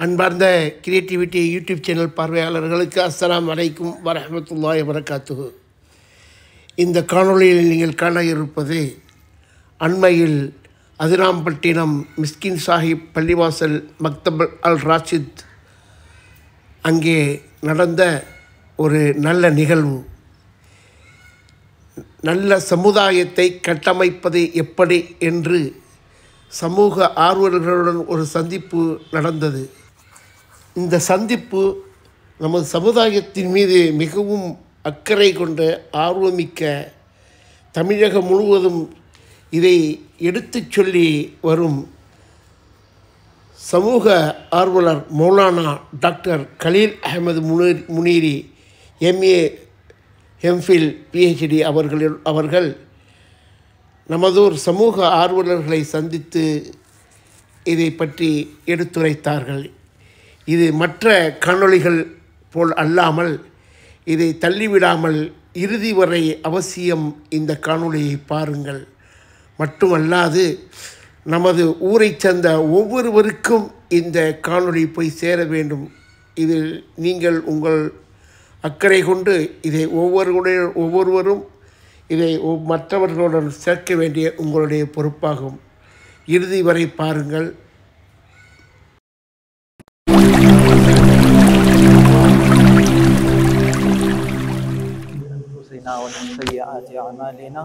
அன்பார்ந்த creativity YouTube channel பார்வையாளர்களுக்கு அஸ்ஸலாமு அலைக்கும் வரஹ்மத்துல்லாஹி வபரகாத்துஹு. இந்த காணொளியில் நீங்கள் காண இருப்பது அண்மையில் அதிராம்பட்டினம் மிஸ்கின் சாஹிப் பள்ளிவாசல் மக்தப் அல் ராஷித் அங்கே நடந்த ஒரு நல்ல நிகழ்வு. நல்ல சமுதாயத்தை கட்டமைப்பது எப்படி என்று சமூக ஆர்வலர்களுடன் ஒரு சந்திப்பு நடந்தது. இந்த சந்திப்பு நமது சமுதாயத்தின் மீது மிகவும் அக்கறை கொண்ட ஆர்வமிக்க தமிழகம் முழுவதும் இதை எடுத்துச் சொல்லி வரும் சமூக ஆர்வலர் Maulana doctor Khalil Ahmed Muneeri MA MPhil PhD அவர்கள் நமதூர் சமூக ஆர்வலர்களை சந்தித்து இதை பற்றி எடுத்துரைத்தார்கள். இது மற்ற காணொளிகள் போல் அல்லாமல் இதை தள்ளிவிடாமல் இறுதி வரை அவசியம் இந்த காணொளியை பாருங்கள். மட்டுமல்லாது நமது ஊரை சேர்ந்த ஒவ்வொருவருக்கும் இந்த காணொளி போய் சேர வேண்டும். இதில் நீங்கள் உங்கள் அக்கறை கொண்டு இதை ஒவ்வொருவரும் இதை மற்றவர்களுடன் சேர்க்க வேண்டிய உங்களுடைய பொறுப்பாகும். இறுதி வரை பாருங்கள். ومن سيئات أعمالنا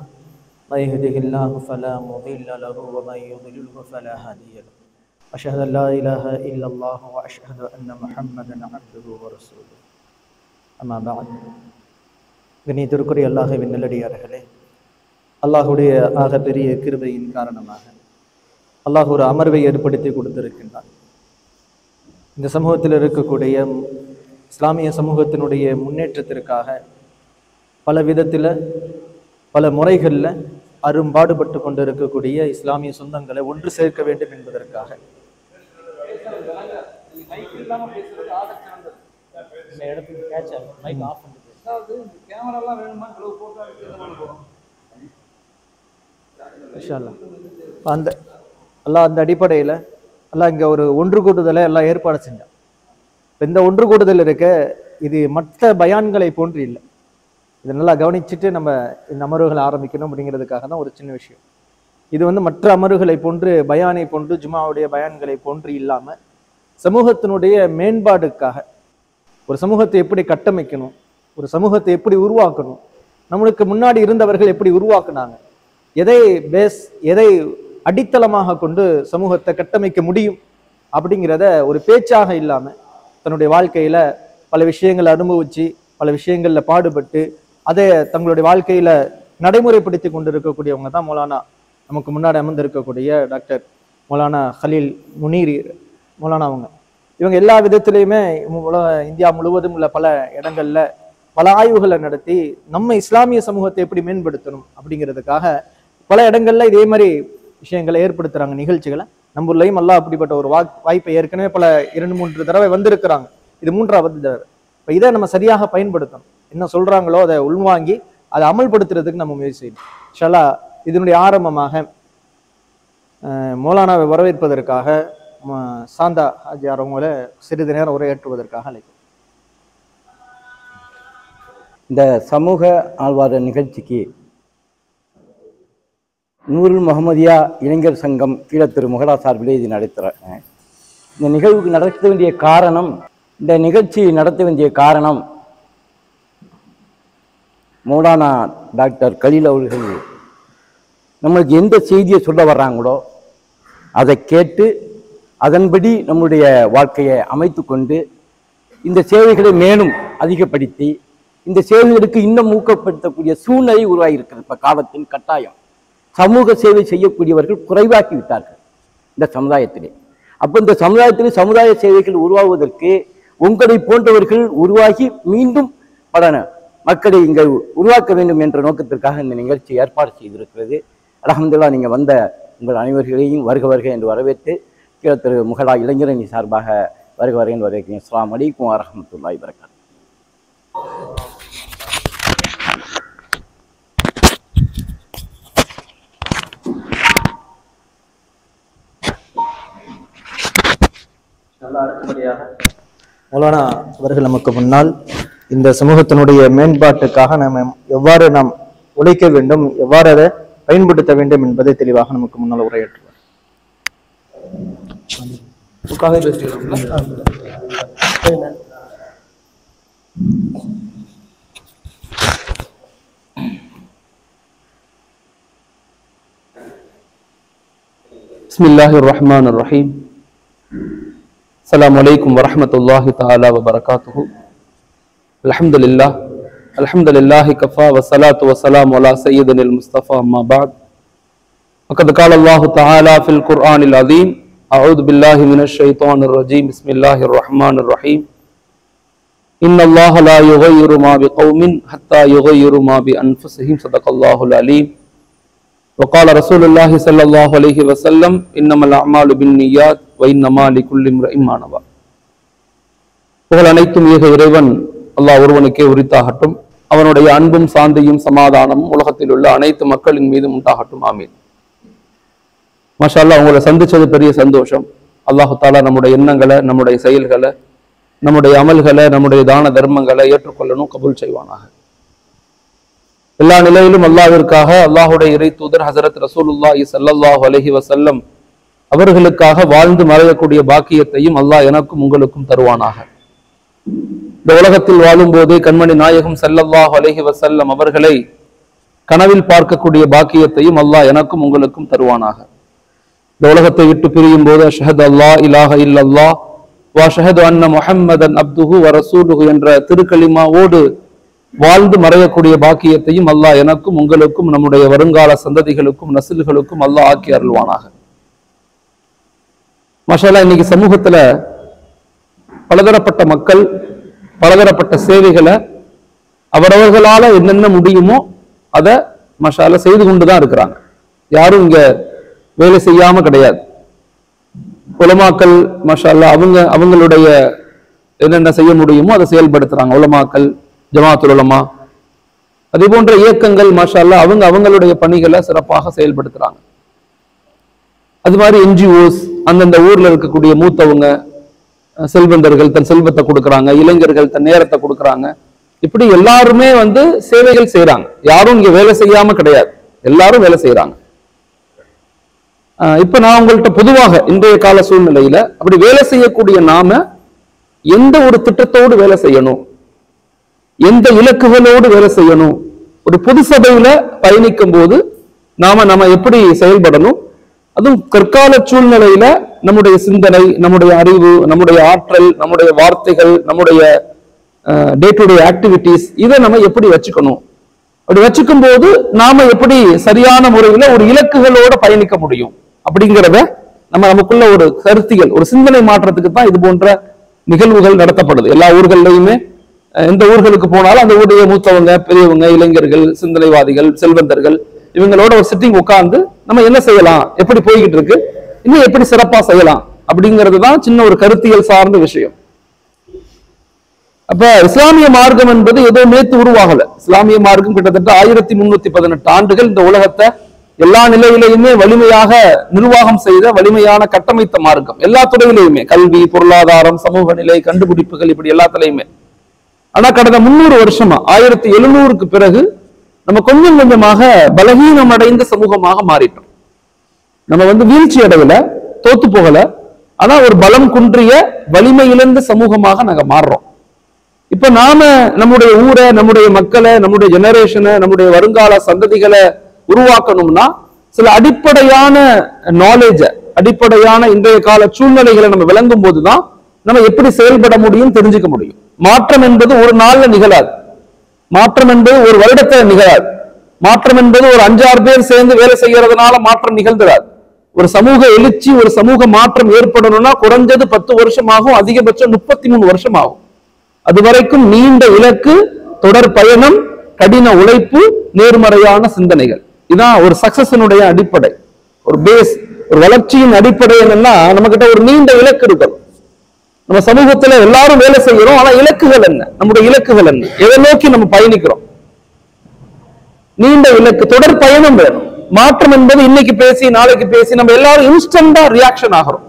من يهده الله فلا مضل له ومن يضلله فلا هادي له أشهد أن لا إله إلا الله وأشهد أن محمدا عبده ورسوله أما بعد கண்ணியத்திற்குரிய அல்லாஹ்வின் நல்லடியார்களே, அல்லாஹுடைய ஆகப்பெரிய கிருபையின் காரணமாக அல்லாஹ் ஒரு அமர்வை ஏற்படுத்தி கொடுத்திருக்கின்றான். இந்த சமூகத்தில் இருக்கக்கூடிய இஸ்லாமிய சமூகத்தினுடைய முன்னேற்றத்திற்காக பல விதத்தில் பல முறைகளில் அரும்பாடுபட்டு கொண்டு இருக்கக்கூடிய இஸ்லாமிய சொந்தங்களை ஒன்று சேர்க்க வேண்டும் என்பதற்காக அந்த அடிப்படையில் எல்லாம் இங்கே ஒரு ஒன்று கூடுதலை எல்லாம் ஏற்பாடு செஞ்சான். இந்த ஒன்று கூடுதல் இருக்க இது மற்ற பயான்களை போன்று இல்லை. இதை நல்லா கவனிச்சுட்டு நம்ம இந்த அமர்வுகளை ஆரம்பிக்கணும் அப்படிங்கிறதுக்காக தான் ஒரு சின்ன விஷயம். இது மற்ற அமர்வுகளை போன்று பயானை போன்று ஜுமாவுடைய பயான்களை போன்று இல்லாமல் சமூகத்தினுடைய மேம்பாடுக்காக ஒரு சமூகத்தை எப்படி கட்டமைக்கணும், ஒரு சமூகத்தை எப்படி உருவாக்கணும், நம்மளுக்கு முன்னாடி இருந்தவர்கள் எப்படி உருவாக்குனாங்க, எதை அடித்தளமாக கொண்டு சமூகத்தை கட்டமைக்க முடியும் அப்படிங்கிறத ஒரு பேச்சாக இல்லாமல் தன்னுடைய வாழ்க்கையில பல விஷயங்களை அனுபவிச்சு பல விஷயங்கள்ல பாடுபட்டு அதை தங்களுடைய வாழ்க்கையில நடைமுறைப்படுத்தி கொண்டு இருக்கக்கூடியவங்க தான் மௌலானா நமக்கு முன்னாடி அமர்ந்திருக்கக்கூடிய டாக்டர் மௌலானா கலீல் முனீரி மௌலானா. இவங்க எல்லா விதத்திலையுமே இந்தியா முழுவதும் உள்ள பல இடங்கள்ல பல ஆய்வுகளை நடத்தி நம்ம இஸ்லாமிய சமூகத்தை எப்படி மேம்படுத்தணும் அப்படிங்கிறதுக்காக பல இடங்கள்ல இதே மாதிரி விஷயங்களை ஏற்படுத்துறாங்க, நிகழ்ச்சிகளை. நம்ம ஊர்லயும் எல்லாம் அப்படிப்பட்ட ஒரு வாய்ப்பை ஏற்கனவே பல 2-3 தடவை வந்திருக்கிறாங்க. இது 3வது தடவை. இப்போ இதை நம்ம சரியாக பயன்படுத்தணும். என்ன சொல்றாங்களோ அதை உள்வாங்கி அதை அமல்படுத்துறதுக்கு நம்ம முயற்சி செய்யணும். இன்ஷா இதனுடைய ஆரம்பமாக மௌலானாவை வரவேற்பதற்காக சாந்தா ஹாஜியார் அவங்கள சிறிது நேரம் உரையாற்றுவதற்காக அழைக்கும். இந்த சமூக ஆழ்வார நிகழ்ச்சிக்கு நூருல் முஹம்மதியா இளைஞர் சங்கம் கீழத்திரு முகடா சார்பிலே இது நடத்துகிறேன். இந்த நிகழ்வுக்கு நடத்த வேண்டிய காரணம், இந்த நிகழ்ச்சி நடத்த வேண்டிய காரணம் மௌலானா டாக்டர் கலீல் அவர்கள் நம்மளுக்கு எந்த செய்தியை சொல்ல வர்றாங்களோ அதை கேட்டு அதன்படி நம்முடைய வாழ்க்கையை அமைத்து கொண்டு இந்த சேவைகளை மேலும் அதிகப்படுத்தி இந்த சேவைகளுக்கு இன்னும் ஊக்கப்படுத்தக்கூடிய சூழ்நிலை உருவாகியிருக்கிறது. இப்போ காலத்தின் கட்டாயம் சமூக சேவை செய்யக்கூடியவர்கள் குறைவாக்கி விட்டார்கள் இந்த சமுதாயத்திலே. அப்போ இந்த சமுதாயத்திலே சமுதாய சேவைகள் உருவாவதற்கு உங்களை போன்றவர்கள் உருவாகி மீண்டும் பல மக்களை இங்கே உருவாக்க வேண்டும் என்ற நோக்கத்திற்காக இந்த நிகழ்ச்சி ஏற்பாடு செய்திருக்கிறது. அல்ஹம்துலில்லாஹ், நீங்கள் வந்த உங்கள் அனைவர்களையும் வருக என்று வரவேற்று திரு முகடா இளைஞரணி சார்பாக வருக என்று வரவேற்கிறேன். அஸ்ஸலாமு அலைக்கும் வரஹ்மத்துல்லாஹி வபரகாத்துஹு. அடுத்தபடியாக மௌலானா அவர்கள் நமக்கு முன்னால் இந்த சமூகத்தினுடைய மேம்பாட்டுக்காக எவ்வாறு நாம் உழைக்க வேண்டும், எவ்வாறு அதை பயன்படுத்த வேண்டும் என்பதை தெளிவாக நமக்கு முன்னால் உரையாற்றுவார். பிஸ்மில்லாஹிர் ரஹ்மானிர் ரஹீம். அஸ்ஸலாமு அலைக்கும் வரஹ்மத்துல்லாஹி தஆலா வபரகாத்துஹு. அல்ஹம்துலில்லாஹ் அல்ஹம்துலில்லாஹி கஃபா வஸ்ஸலாத்து வஸ்ஸலாமு அலா சய்யிதினில் முஸ்தஃபா அம்மா பஅத். வகத் கால அல்லாஹு தஆலா ஃபில் குர்ஆனில் அஸீம். அஊது பில்லாஹி மினஷ் ஷைத்தானிர் ரஜீம். பிஸ்மில்லாஹிர் ரஹ்மானிர் ரஹீம். இன்னல்லாஹ லா யுகையிரு மா பிகௌமின் ஹத்தா யுகையிரு மா பிஅன்ஃபுஸிஹிம். ஸதகல்லாஹுல் அலீம். وقال رسول الله صلى الله عليه وسلم انما الاعمال بالنيات وانما لكل امرئ ما نوى. புகழ் அனைத்தும் ஏக இறைவன் அல்லாஹ் ஒருவனுக்கே உரித்தாகட்டும். அவனுடைய அன்பும் சாந்தியும் சமாதானமும் உலகத்தில் உள்ள அனைத்து மக்களின் மீதும் உண்டாகட்டும். ஆமீன். மாஷா அல்லாஹ், உங்களை சந்திச்சது பெரிய சந்தோஷம். அல்லாஹு தாலா நம்முடைய எண்ணங்களை, நம்முடைய செயல்களை, நம்முடைய அமல்களை, நம்முடைய தான தர்மங்களை ஏற்றுக்கொள்ளணும், கபூல் செய்வானாக. எல்லா நிலையிலும் அல்லாஹ்விற்காக அல்லாஹுடைய இறை தூதர் ஹஸரத் ரசூலுல்லாஹி ஸல்லல்லாஹு அலைஹி வஸல்லம் அவர்களுக்காக வாழ்ந்து மறையக்கூடிய பாக்கியத்தையும் அல்லாஹ் எனக்கும் உங்களுக்கும் தருவானாக. இந்த உலகத்தில் வாழும் போதே கண்மணி நாயகம் ஸல்லல்லாஹு அலைஹி வஸல்லம் அவர்களை கனவில் பார்க்கக்கூடிய பாக்கியத்தையும் அல்லாஹ் எனக்கும் உங்களுக்கும் தருவானாக. இந்த உலகத்தை விட்டு பிரியும் போது அஷ்ஹது அல்லா இலாஹ இல்லல்லாஹ் வ அஷ்ஹது அன்ன முஹம்மதன் அப்துஹு வ ரசூலுஹு என்ற திருக்கலிமாவோடு வாழ்ந்து மறையக்கூடிய பாக்கியத்தையும் அல்லாஹ் எனக்கும் உங்களுக்கும் நம்முடைய வருங்கால சந்ததிகளுக்கும் நசில்களுக்கும் அல்லாஹ் ஆக்கி அருள்வானாக. மாஷா அல்லாஹ், இன்னைக்கு சமூகத்துல பலதரப்பட்ட மக்கள் பலதரப்பட்ட சேவைகளை அவரவர்களால என்னென்ன முடியுமோ அதை மாஷா அல்லாஹ் செய்து கொண்டுதான் இருக்கிறாங்க. யாரும் இங்க வேலை செய்யாம கிடையாது. உலமாக்கள் மாஷா அல்லாஹ் அவங்களுடைய என்னென்ன செய்ய முடியுமோ அதை செயல்படுத்துறாங்க. உலமாக்கள், ஜமாத்துல் உலமா, அதே போன்ற இயக்கங்கள் மாஷா அல்லாஹ் அவங்களுடைய பணிகளை சிறப்பாக செயல்படுத்துறாங்க. அது மாதிரி என்ஜிஓஸ், அந்தந்த ஊர்ல இருக்கக்கூடிய மூத்தவங்க, செல்வந்தர்கள் தன் செல்வத்தை கொடுக்குறாங்க, இளைஞர்கள் தன் நேரத்தை கொடுக்குறாங்க. இப்படி எல்லாருமே சேவைகள் செய்யறாங்க. யாரும் இங்க வேலை செய்யாம கிடையாது, எல்லாரும் வேலை செய்யறாங்க. இப்ப நான் உங்கள்கிட்ட பொதுவாக இன்றைய கால சூழ்நிலையில அப்படி வேலை செய்யக்கூடிய நாம எந்த ஒரு திட்டத்தோடு வேலை செய்யணும், எந்த இலக்குகளோடு வேலை செய்யணும், ஒரு பொது சபையில பயணிக்கும் போது நாம எப்படி செயல்படணும், அதுவும் கற்கால சூழ்நிலையில நம்முடைய சிந்தனை, நம்முடைய அறிவு, நம்முடைய ஆற்றல், நம்முடைய வார்த்தைகள், நம்முடைய டே டு டே ஆக்டிவிட்டிஸ், இதை நம்ம எப்படி வச்சுக்கணும், அப்படி வச்சுக்கும் போது நாம எப்படி சரியான முறையில ஒரு இலக்குகளோட பயணிக்க முடியும் அப்படிங்கிறத நமக்குள்ள ஒரு கருத்தியல், ஒரு சிந்தனை மாற்றத்துக்கு தான் இது போன்ற நிகழ்வுகள் நடத்தப்படுது. எல்லா ஊர்கள்லையுமே எந்த ஊர்களுக்கு போனாலும் அந்த ஊருடைய மூத்தவங்க, பெரியவங்க, இளைஞர்கள், சிந்தனைவாதிகள், செல்வந்தர்கள், இவங்களோட ஒரு சிட்டிங் உட்கார்ந்து நம்ம என்ன செய்யலாம், எப்படி போய்கிட்டு இருக்கு, இன்னும் எப்படி சிறப்பா செய்யலாம் அப்படிங்கிறது தான் சின்ன ஒரு கருத்தியல் சார்ந்த விஷயம். அப்ப இஸ்லாமிய மார்க்கம் என்பது ஏதோ நேத்து உருவாகல. இஸ்லாமிய மார்க்கம் கிட்டத்தட்ட 1318 ஆண்டுகள் இந்த உலகத்தை எல்லா நிலையிலையுமே வலிமையாக நிர்வாகம் செய்த வலிமையான கட்டமைத்த மார்க்கம். எல்லா துறையிலையுமே, கல்வி, பொருளாதாரம், சமூக நிலை, கண்டுபிடிப்புகள், இப்படி எல்லாத்துலயுமே. ஆனா கடந்த 300 வருஷமா 1700க்கு பிறகு நம்ம கொஞ்சம் கொஞ்சமாக பலகீனம் அடைந்த சமூகமாக மாறிட்டோம். நம்ம வீழ்ச்சி அடையல, தோத்து போகல, ஆனா ஒரு பலம் குன்றிய வலிமை இழந்த சமூகமாக நாங்க மாறுறோம். இப்ப நாம நம்முடைய ஊரை, நம்முடைய மக்களை, நம்முடைய ஜெனரேஷனை, நம்முடைய வருங்கால சந்ததிகளை உருவாக்கணும்னா சில அடிப்படையான நாலேஜ, அடிப்படையான இன்றைய கால சூழ்நிலைகளை நம்ம விளங்கும் போதுதான் நம்ம எப்படி செயல்பட முடியும், தெரிஞ்சுக்க முடியும். மாற்றம் என்பது ஒரு நாள்ல நிகழாது. மாற்றம் என்பது ஒரு வருடத்துல நிகழாது. மாற்றம் என்பது ஒரு 5-6 பேர் சேர்ந்து வேலை செய்யறதுனால மாற்றம் நிகழ்ந்துடாது. ஒரு சமூக எழுச்சி, ஒரு சமூக மாற்றம் ஏற்படணும்னா குறைஞ்சது 10 வருஷம் ஆகும், அதிகபட்சம் 33 வருஷம் ஆகும். அது வரைக்கும் நீண்ட இலக்கு, தொடர் பயணம், கடின உழைப்பு, நேர்மறையான சிந்தனைகள், இதான் ஒரு சக்சஸினுடைய அடிப்படை. ஒரு பேஸ், ஒரு வளர்ச்சியின் அடிப்படை என்னன்னா நம்ம கிட்ட ஒரு நீண்ட இலக்கு இருக்கணும். நம்ம சமூகத்துல எல்லாரும் வேலை செய்யறோம், ஆனா இலக்குகள் என்ன, நம்முடைய இலக்குகள் என்ன, எதை நோக்கி நம்ம பயணிக்கிறோம், நீண்ட இலக்கு, தொடர் பயணம் வேணும். மாற்றம் என்பது இன்னைக்கு பேசி நாளைக்கு பேசி நம்ம எல்லாரும் இன்ஸ்டன்டா ரியாக்ஷன் ஆகிறோம்.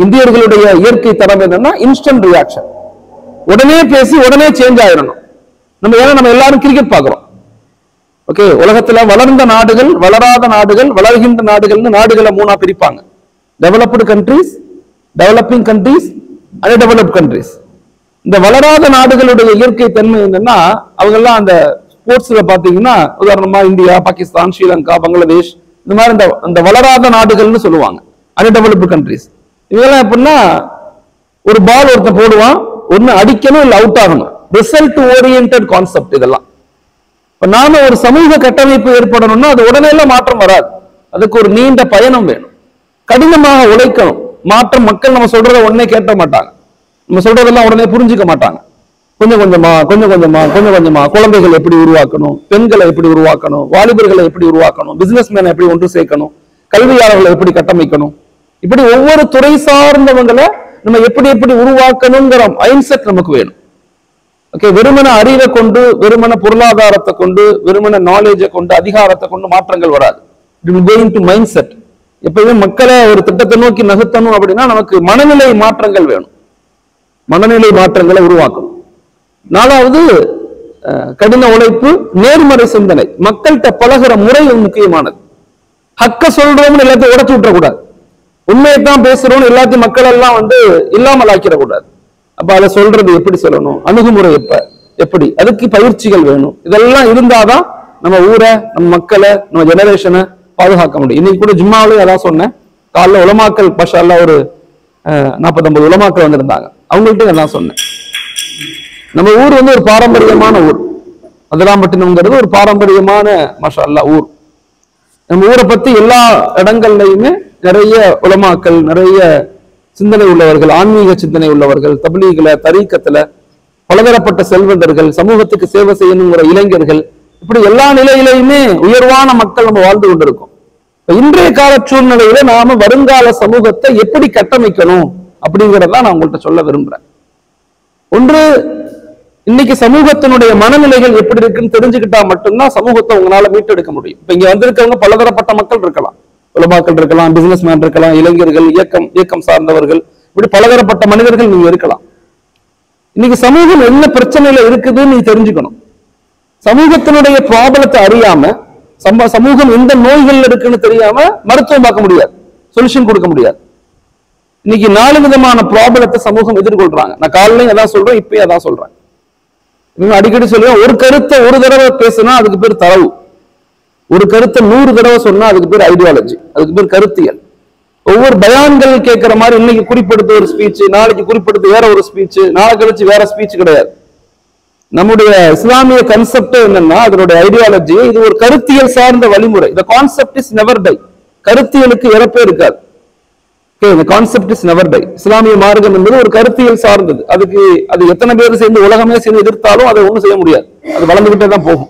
இந்தியர்களுடைய இயற்கை தரம் என்னன்னா இன்ஸ்டன்ட் ரியாக்ஷன். உடனே பேசி உடனே சேஞ்ச் ஆயிடணும். நம்ம எல்லாரும் கிரிக்கெட் பார்க்கிறோம். ஓகே, உலகத்துல வளர்ந்த நாடுகள், வளராத நாடுகள், வளர்கின்ற நாடுகள்னு நாடுகளை மூணா பிரிப்பாங்க. Developed countries, developing countries, undeveloped countries. இந்த வளராத நாடுகளுடைய இயற்கை தன்மை என்னன்னா, அவங்க எல்லாம் அந்த ஸ்போர்ட்ஸ்ல பாத்தீங்கன்னா, உதாரணமா இந்தியா, பாகிஸ்தான், ஸ்ரீலங்கா, பங்களாதேஷ், இந்த மாதிரி இந்த வளராத நாடுகள்னு சொல்லுவாங்க, அன்டெவலப்டு கண்ட்ரீஸ். இவங்கெல்லாம் எப்படின்னா, ஒரு பால் ஒருத்தன் போடுவான், ஒன்னு அடிக்கணும் இல்ல அவுட் ஆகணும். ரிசல்ட் ஓரியன்டட் கான்செப்ட் இதெல்லாம். இப்ப நாம ஒரு சமூக கட்டமைப்பு ஏற்படணும்னா அது உடனே எல்லாம் மாற்றம் வராது. அதுக்கு ஒரு நீண்ட பயணம் வேணும். கடினமாக உழைக்கணும். மாற்றம் மக்கள் நம்ம சொல்றத உடனே கேட்க மாட்டாங்க. நம்ம சொல்றதெல்லாம் உடனே புரிஞ்சுக்க மாட்டாங்க. கொஞ்சம் கொஞ்சமா குழந்தைகளை எப்படி உருவாக்கணும், பெண்களை எப்படி உருவாக்கணும், வாலிபர்களை எப்படி உருவாக்கணும், பிசினஸ் மேனை எப்படி ஒன்று சேர்க்கணும், கல்வியாளர்களை எப்படி கட்டமைக்கணும், இப்படி ஒவ்வொரு துறை சார்ந்தவங்களை நம்ம எப்படி எப்படி உருவாக்கணுங்கிற மைண்ட் செட் நமக்கு வேணும். ஓகே, வெறுமன அறிவை கொண்டு, வெறுமன பொருளாதாரத்தை கொண்டு, வெறுமன நாலேஜை கொண்டு, அதிகாரத்தை கொண்டு மாற்றங்கள் வராது. It will go into mindset. எப்பவுமே மக்களை ஒரு திட்டத்தை நோக்கி நகர்த்தணும் அப்படின்னா நமக்கு மனநிலை மாற்றங்கள் வேணும். மனநிலை மாற்றங்களை உருவாக்கணும். நாலாவது கடின உழைப்பு, நேர்மறை சிந்தனை. மக்கள்கிட்ட பழகிற முறை முக்கியமானது. ஹக்க சொல்றோம்னு எல்லாத்தையும் உடச்சு விட்டுறக்கூடாது. உண்மையைத்தான் பேசுறோம்னு எல்லாத்தையும் மக்கள் எல்லாம் இல்லாமல் ஆக்கிடக்கூடாது. அப்ப அதை சொல்றது எப்படி சொல்லணும், அணுகுமுறை எப்படி, அதுக்கு பயிற்சிகள் வேணும். இதெல்லாம் இருந்தாதான் நம்ம ஊரை, நம்ம மக்களை, நம்ம ஜெனரேஷனை பாதுகாக்க முடியும். இன்னைக்கு கூட ஜும்மாவிலேயே அதான் சொன்னேன். காலைல உலமாக்கள் பஷால்லா ஒரு 40-50 உலமாக்கள் வந்திருந்தாங்க. அவங்கள்ட்ட நான் சொன்னேன், நம்ம ஊர் ஒரு பாரம்பரியமான ஊர். அதிராம்பட்டினம்ங்கிறது ஒரு பாரம்பரியமான மாஷா அல்லாஹ் ஊர். நம்ம ஊரை பத்தி எல்லா இடங்கள்லையுமே நிறைய உலமாக்கள், நிறைய சிந்தனை உள்ளவர்கள், ஆன்மீக சிந்தனை உள்ளவர்கள், தப்லீக்ல, தரீக்கத்துல பலதரப்பட்ட செல்வந்தர்கள், சமூகத்துக்கு சேவை செய்யணுங்கிற இளைஞர்கள், இப்படி எல்லா நிலையிலையுமே உயர்வான மக்கள் நம்ம வாழ்ந்து கொண்டிருக்கோம். இன்றைய கால சூழ்நிலையில நாம வருங்கால சமூகத்தை எப்படி கட்டமைக்கணும் அப்படிங்கிறத நான் உங்கள்கிட்ட சொல்ல விரும்புறேன். ஒன்று, இன்னைக்கு சமூகத்தினுடைய மனநிலைகள் எப்படி இருக்குன்னு தெரிஞ்சுக்கிட்டா மட்டும்தான் சமூகத்தை உங்களால மீட்டெடுக்க முடியும். இப்ப இங்க வந்திருக்கவங்க பலதரப்பட்ட மக்கள் இருக்கலாம், உலமாக்கள் இருக்கலாம், பிசினஸ் மேன் இருக்கலாம், இளைஞர்கள், இயக்கம் சார்ந்தவர்கள், இப்படி பலதரப்பட்ட மனிதர்கள் நீங்க இருக்கலாம். இன்னைக்கு சமூகம் என்ன பிரச்சனையில இருக்குதுன்னு நீ தெரிஞ்சுக்கணும். சமூகத்தினுடைய ப்ராப்ளத்தை அறியாம, சமூகம் எந்த நோய்கள் இருக்குன்னு தெரியாம மருத்துவம் பார்க்க முடியாது, சொல்யூஷன் கொடுக்க முடியாது. இன்னைக்கு 4 விதமான ப்ராப்ளத்தை சமூகம் எதிர்கொள்றாங்க. நான் காலையில அதான் சொல்றேன், இப்பயும் அதான் சொல்றேன். அடிக்கடி சொல்லுவேன், ஒரு கருத்தை ஒரு தடவை பேசுனா அதுக்கு பேர் தரவு, ஒரு கருத்தை 100 தடவை சொன்னா அதுக்கு பேர் ஐடியாலஜி, அதுக்கு பேர் கருத்தியல். ஒவ்வொரு பயான்கள் கேட்கிற மாதிரி இன்னைக்கு குறிப்பிடுத்த ஒரு ஸ்பீச், நாளைக்கு குறிப்பிடுத்த வேற ஒரு ஸ்பீச், நாளை கழிச்சு வேற ஸ்பீச் கிடையாது. நம்முடைய இஸ்லாமிய கன்செப்ட் என்னன்னா, அதனுடைய ஐடியாலஜி, இது ஒரு கருத்தியல் சார்ந்த வழிமுறை. இந்த கான்செப்ட் இஸ் நெவர் டை. கருத்தியலுக்கு இறப்பே இருக்காது. இந்த கான்செப்ட் இஸ் நெவர் டை. இஸ்லாமிய மார்க்கம் என்பது ஒரு கருத்தியல் சார்ந்தது. அது எத்தனை பேர் சேர்ந்து உலகமே சேர்ந்து எதிர்த்தாலும் அதை ஒண்ணும் செய்ய முடியாது. அது வளர்ந்துகிட்டே தான் போகும்.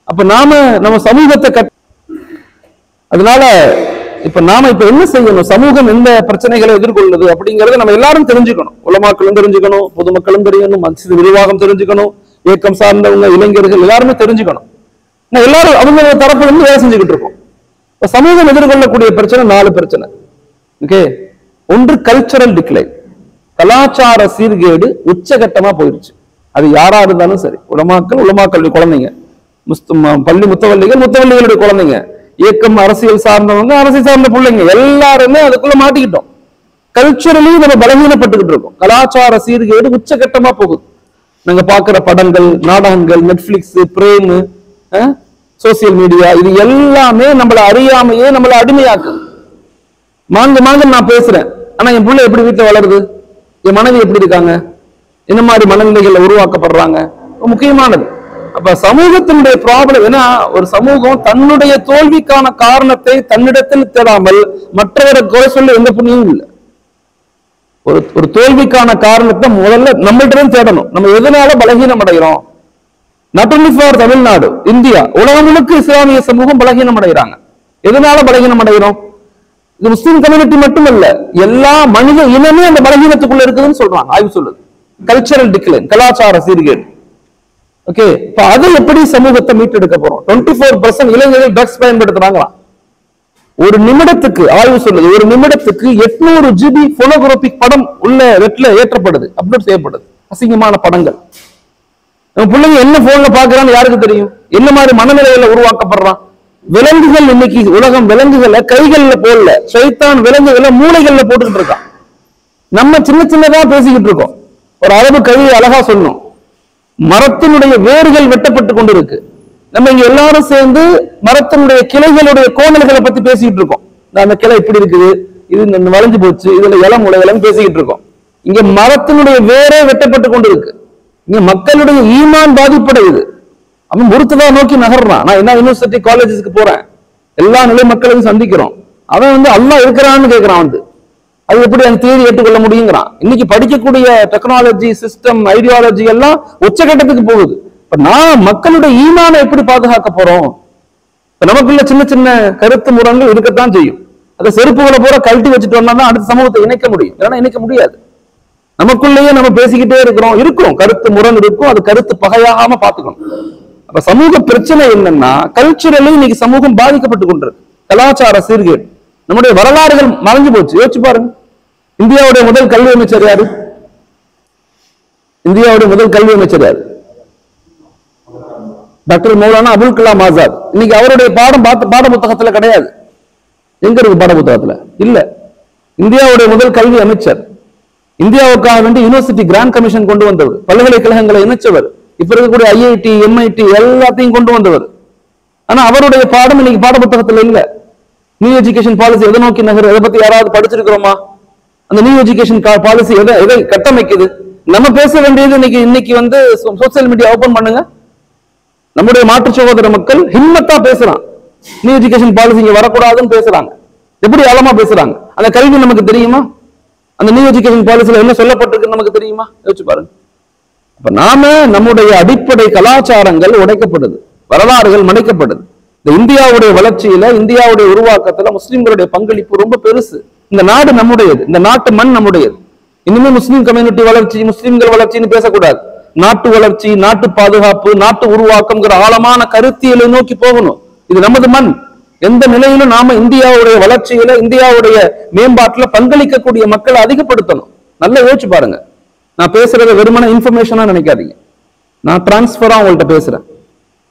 அப்ப நம்ம சமூகத்தை அதனால இப்ப என்ன செய்யணும், சமூகம் எந்த பிரச்சனைகளை எதிர்கொள்ளுது அப்படிங்கறத நம்ம எல்லாரும் தெரிஞ்சுக்கணும். உலமாக்களும் தெரிஞ்சுக்கணும், பொதுமக்களும் தெரியணும், மஸ்ஜித் நிர்வாகம் தெரிஞ்சுக்கணும், இயக்கம் சார்ந்தவங்க, இளைஞர்கள் எல்லாருமே தெரிஞ்சுக்கணும். எல்லாரும் அவங்க தரப்புல இருந்து வேலை செஞ்சுக்கிட்டு இருக்கோம். இப்ப சமூகம் எதிர்கொள்ளக்கூடிய பிரச்சனை 4 பிரச்சனை. ஓகே, ஒன்று கல்ச்சரல் டிக்ளைன், கலாச்சார சீர்கேடு உச்சகட்டமா போயிடுச்சு. அது யாரா இருந்தாலும் சரி, உலமாக்களுடைய குழந்தைங்க, பள்ளி முத்தவள்ளிகளுடைய குழந்தைங்க, இயக்கம் அரசியல் சார்ந்தவங்க, அரசியல் சார்ந்த பிள்ளைங்க, எல்லாருமே அதுக்குள்ள மாட்டிக்கிட்டோம். கல்ச்சரலி நம்ம பலவீனப்பட்டுக்கிட்டு இருக்கோம். கலாச்சார சீர்கேடு உச்சகட்டமா போகுது. நாங்க பாக்குற படங்கள், நாடகங்கள், நெட்ஃபிளிக்ஸ், பிரேம், சோசியல் மீடியா, இது எல்லாமே நம்மளை அறியாமையே நம்மளை அடிமையாக்குது. மாங்க நான் பேசுறேன், ஆனா என் பிள்ளை எப்படி வீட்டுல வளருது, என் மனைவி எப்படி இருக்காங்க, என்ன மாதிரி மனநிலைகள்ல உருவாக்கப்படுறாங்க, முக்கியமானது. அப்ப சமூகத்தினுடைய ப்ராப்ளம் ஏன்னா, ஒரு சமூகம் தன்னுடைய தோல்விக்கான காரணத்தை தன்னிடத்தில் தேடாமல் மற்றவரை குறை சொல்ல எந்த புண்ணியமும் இல்லை. ஒரு தோல்விக்கான காரணத்தை முதல்ல நம்மள்ட்ட தேடணும். நம்ம எதனால பலகீனம் அடைகிறோம்? Not only for Tamil Nadu, India, உலகம் முழுக்க இஸ்லாமிய சமூகம் பலகீனம் அடைகிறாங்க. எதனால பலகீனம் அடைகிறோம்? இது முஸ்லிம் கம்யூனிட்டி மட்டுமல்ல, எல்லா மனித இனமே அந்த பலகீனத்துக்குள்ள இருக்குதுன்னு சொல்றாங்க, ஆய்வு சொல்லுது. கல்ச்சரல் டிக்ளைன், கலாச்சார சீர்கேடு. ஓகே, இப்ப அது எப்படி சமூகத்தை மீட்டெடுக்க போறோம்? 24% இளைஞர்கள் ட்ரக்ஸ் பயன்படுத்துறாங்களா? ஒரு நிமிடத்துக்கு ஆய்வு சொல்லுது, ஒரு நிமிடத்துக்கு 800 GB போனோகிராபிக் படம் உள்ள வெட்ல ஏற்றப்படுது, அப்லோட் செய்யப்படுது. அசிங்கமான படங்கள். நம்ம பிள்ளைங்க என்ன போன்ல பாக்குறான்னு யாருக்கு தெரியும்? என்ன மாதிரி மனநிலையில உருவாக்கப்படுறான்? விலங்குகள் இன்னைக்கு உலகம் விலங்குகளை கைகள்ல போடல, சைத்தான் விலங்குகளை மூளைகள்ல போட்டுக்கிட்டு இருக்கான். நம்ம சின்ன சின்னதா பேசிக்கிட்டு இருக்கோம். ஒரு அரபு கவி அழகா சொன்னோம், மரத்தினுடைய வேர்கள் வெட்டப்பட்டு கொண்டு இருக்கு. நம்ம இங்க எல்லாரும் சேர்ந்து மரத்தினுடைய கிளைகளுடைய கோணல்களை பத்தி பேசிக்கிட்டு இருக்கோம். அந்த கிளை இப்படி இருக்குது, இது வளைஞ்சு போச்சு, இதுல இளம் முளைகளும் பேசிக்கிட்டு இருக்கோம். இங்க மரத்தினுடைய வேரே வெட்டப்பட்டு கொண்டு இருக்கு. இங்க மக்களுடைய ஈமான் பாதிப்படையுது. அவன் முறுத்துதா நோக்கி நகர்றான். நான் என்ன யூனிவர்சிட்டி காலேஜஸ்க்கு போறேன், எல்லா நிலை மக்களையும் சந்திக்கிறோம். அவன் வந்து அல்லாஹ் இருக்கிறான்னு கேட்கிறான். வந்து அது எப்படி அந்த தியரி ஏற்றுக்கொள்ள முடியுங்கிறான். இன்னைக்கு படிக்கக்கூடிய டெக்னாலஜி சிஸ்டம் ஐடியாலஜி எல்லாம் உச்சகட்டத்துக்கு போகுது. இப்ப நான் மக்களுடைய ஈமானை எப்படி பாதுகாக்க போறோம்? இப்ப நமக்குள்ள சின்ன சின்ன கருத்து முரண்கள் இருக்கத்தான் செய்யும். அதை செருப்புகளை பூரா கழட்டி வச்சுட்டு வந்தா தான் அடுத்த சமூகத்தை இணைக்க முடியும். இல்லைன்னா இணைக்க முடியாது. நமக்குள்ளேயே நம்ம பேசிக்கிட்டே இருக்கிறோம், கருத்து முரண் இருக்கும், அது கருத்து பகையாகாம பாத்துக்கணும். அப்ப சமூக பிரச்சனை என்னன்னா, கல்ச்சுரலி இன்னைக்கு சமூகம் பாதிக்கப்பட்டு கொண்டிருக்கு. கலாச்சார சீர்கேடு, நம்முடைய வரலாறுகள் மறைஞ்சு போச்சு. யோசிச்சு பாருங்க, இந்தியாவுடைய முதல் கல்வி அமைச்சர் யாரு? இந்தியாவுடைய முதல் கல்வி அமைச்சர் யாரு? டாக்டர் மௌலானா அபுல் கலாம் ஆசாத். இன்னைக்கு அவருடைய பாட புத்தகத்துல கிடையாது. எங்க இருக்கு பாட புத்தகத்துல? இல்ல. இந்தியாவுடைய முதல் கல்வி அமைச்சர், இந்தியாவுக்காக வேண்டி யூனிவர்சிட்டி கிராண்ட் கமிஷன் கொண்டு வந்தவர், பல்கலைக்கழகங்களை இணைச்சவர், இப்ப இருக்கக்கூடிய IIT MIT எல்லாத்தையும் கொண்டு வந்தவர். ஆனா அவருடைய பாடம் இன்னைக்கு பாட புத்தகத்துல இல்ல. நியூ எஜுகேஷன் பாலிசி எதை நோக்கி நகர், எதை பத்தி யாராவது படிச்சிருக்கிறோமா? அந்த நியூ எஜுகேஷன் பாலிசி எதை கட்டமைக்குது? நம்ம பேச வேண்டியது இன்னைக்கு வந்து சோசியல் மீடியா ஓபன் பண்ணுங்க, நம்முடைய மாற்று சகோதர மக்கள் ஹிம்மத்தா பேசுறான். நியூ எஜுகேஷன் பாலிசி இங்க வரக்கூடாதுன்னு பேசுறாங்க. எப்படி ஆழமா பேசுறாங்க? அந்த கல்வி நமக்கு தெரியுமா? அந்த நியூ எஜுகேஷன் பாலிசியில என்ன சொல்லப்பட்டிருக்கு நமக்கு தெரியுமா? யோசிச்சு பாருங்க. அப்ப நாம நம்முடைய அடிப்படை கலாச்சாரங்கள் உடைக்கப்படுது, வரலாறுகள் மறைக்கப்படுது. இந்த இந்தியாவுடைய வளர்ச்சியில, இந்தியாவுடைய உருவாக்கத்துல முஸ்லிம்களுடைய பங்களிப்பு ரொம்ப பெருசு. இந்த நாடு நம்முடையது, இந்த நாட்டு மண் நம்முடையது. இனிமே முஸ்லீம் கம்யூனிட்டி வளர்ச்சி, முஸ்லிம்கள் வளர்ச்சின்னு பேசக்கூடாது. நாட்டு வளர்ச்சி, நாட்டு பாதுகாப்பு, நாட்டு உருவாக்கம்ங்கிற ஆழமான கருத்தியலை நோக்கி போகணும். இது நமது மண். எந்த நிலையிலும் நாம இந்தியாவுடைய வளர்ச்சியில, இந்தியாவுடைய மேம்பாட்டுல பங்களிக்கக்கூடிய மக்களை அதிகப்படுத்தணும். நல்லா யோசிச்சு பாருங்க. நான் பேசுறத வெறுமன இன்ஃபர்மேஷனா நினைக்காதீங்க. நான் டிரான்ஸ்பரா உங்கள்கிட்ட பேசுறேன்.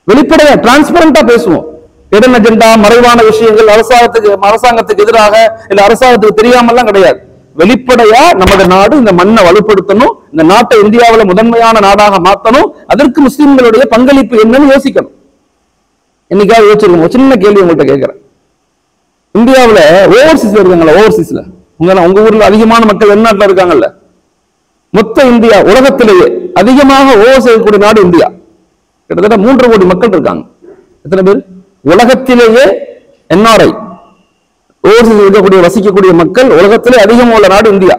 வெளிப்படையா டிரான்ஸ்பரண்டா பேசுவோம். ஹிடன் அஜெண்டா, மறைவான விஷயங்கள், அரசாங்கத்துக்கு எதிராக இல்ல அரசாங்கத்துக்கு தெரியாமல்லாம் கிடையாது. வெளிப்படையா நமது நாடு இந்த மண்ணை வலுப்படுத்தணும், இந்த நாட்டை இந்தியாவில முதன்மையான நாடாக மாற்றணும். அதற்கு முஸ்லிம்களுடைய பங்களிப்பு என்னன்னு யோசிக்கணும். என்னைக்காவது யோசிச்சிருக்கோம்? சின்ன கேள்வி உங்கள்கிட்ட கேட்கிறேன். இந்தியாவில ஓவர்சீஸ்ல இருக்காங்கல்ல, ஓவர்சீஸ்ல உங்க ஊர்ல அதிகமான மக்கள் வெளிநாட்டுல இருக்காங்கல்ல, மொத்த இந்தியா உலகத்திலேயே அதிகமாக ஓவர் செய்யக்கூடிய நாடு இந்தியா. கிட்டத்தட்ட 3 கோடி மக்கள் இருக்காங்க. எத்தனை பேர்? உலகத்திலேயே NRI ஓவர்சீஸ் இருக்கக்கூடிய வசிக்கக்கூடிய மக்கள் உலகத்திலே அதிகமாக உள்ள நாடு இந்தியா.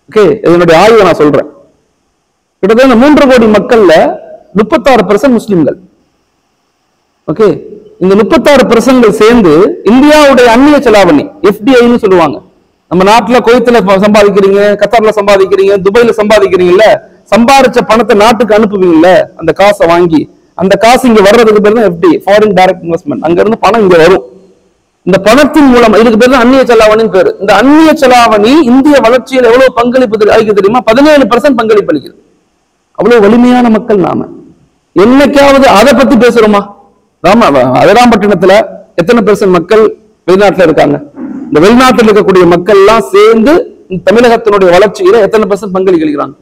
ஓகே, இதனுடைய ஆய்வை நான் சொல்றேன். கிட்டத்தட்ட 3 கோடி மக்கள்ல 36% முஸ்லிம்கள். ஓகே, இந்த 36% சேர்ந்து இந்தியாவுடைய அந்நிய செலாவணி FDIன்னு சொல்லுவாங்க. நம்ம நாட்டுல குவைத்துல சம்பாதிக்கிறீங்க, கத்தார்ல சம்பாதிக்கிறீங்க, துபாயில சம்பாதிக்கிறீங்கல்ல, சம்பாதிச்ச பணத்தை நாட்டுக்கு அனுப்புவீங்கல்ல, அந்த காசை வாங்கி அந்த காசு இங்க வர்றதுக்கு பேர் தான் FDI, ஃபாரின் டைரக்ட் இன்வெஸ்ட்மெண்ட். அங்க இருந்து பணம் இங்க வரும். இந்த பணத்தின் மூலம் இதுக்கு பேர் தான் அந்நிய செலாவணின்னு பேரு. இந்த அந்நிய செலாவணி இந்திய வளர்ச்சியில் எவ்வளவு பங்களிப்பு அளிக்க தெரியுமா? 17% பங்களிப்பு அளிக்குது. அவ்வளவு வலிமையான மக்கள் நாம. என்னைக்காவது அதை பத்தி பேசுறோமா? அதிராம்பட்டினத்துல எத்தனை % மக்கள் வெளிநாட்டுல இருக்காங்க? இந்த வெளிநாட்டில் இருக்கக்கூடிய மக்கள் எல்லாம் சேர்ந்து தமிழகத்தினுடைய வளர்ச்சியில எத்தனை % பங்களிக்கிறாங்க?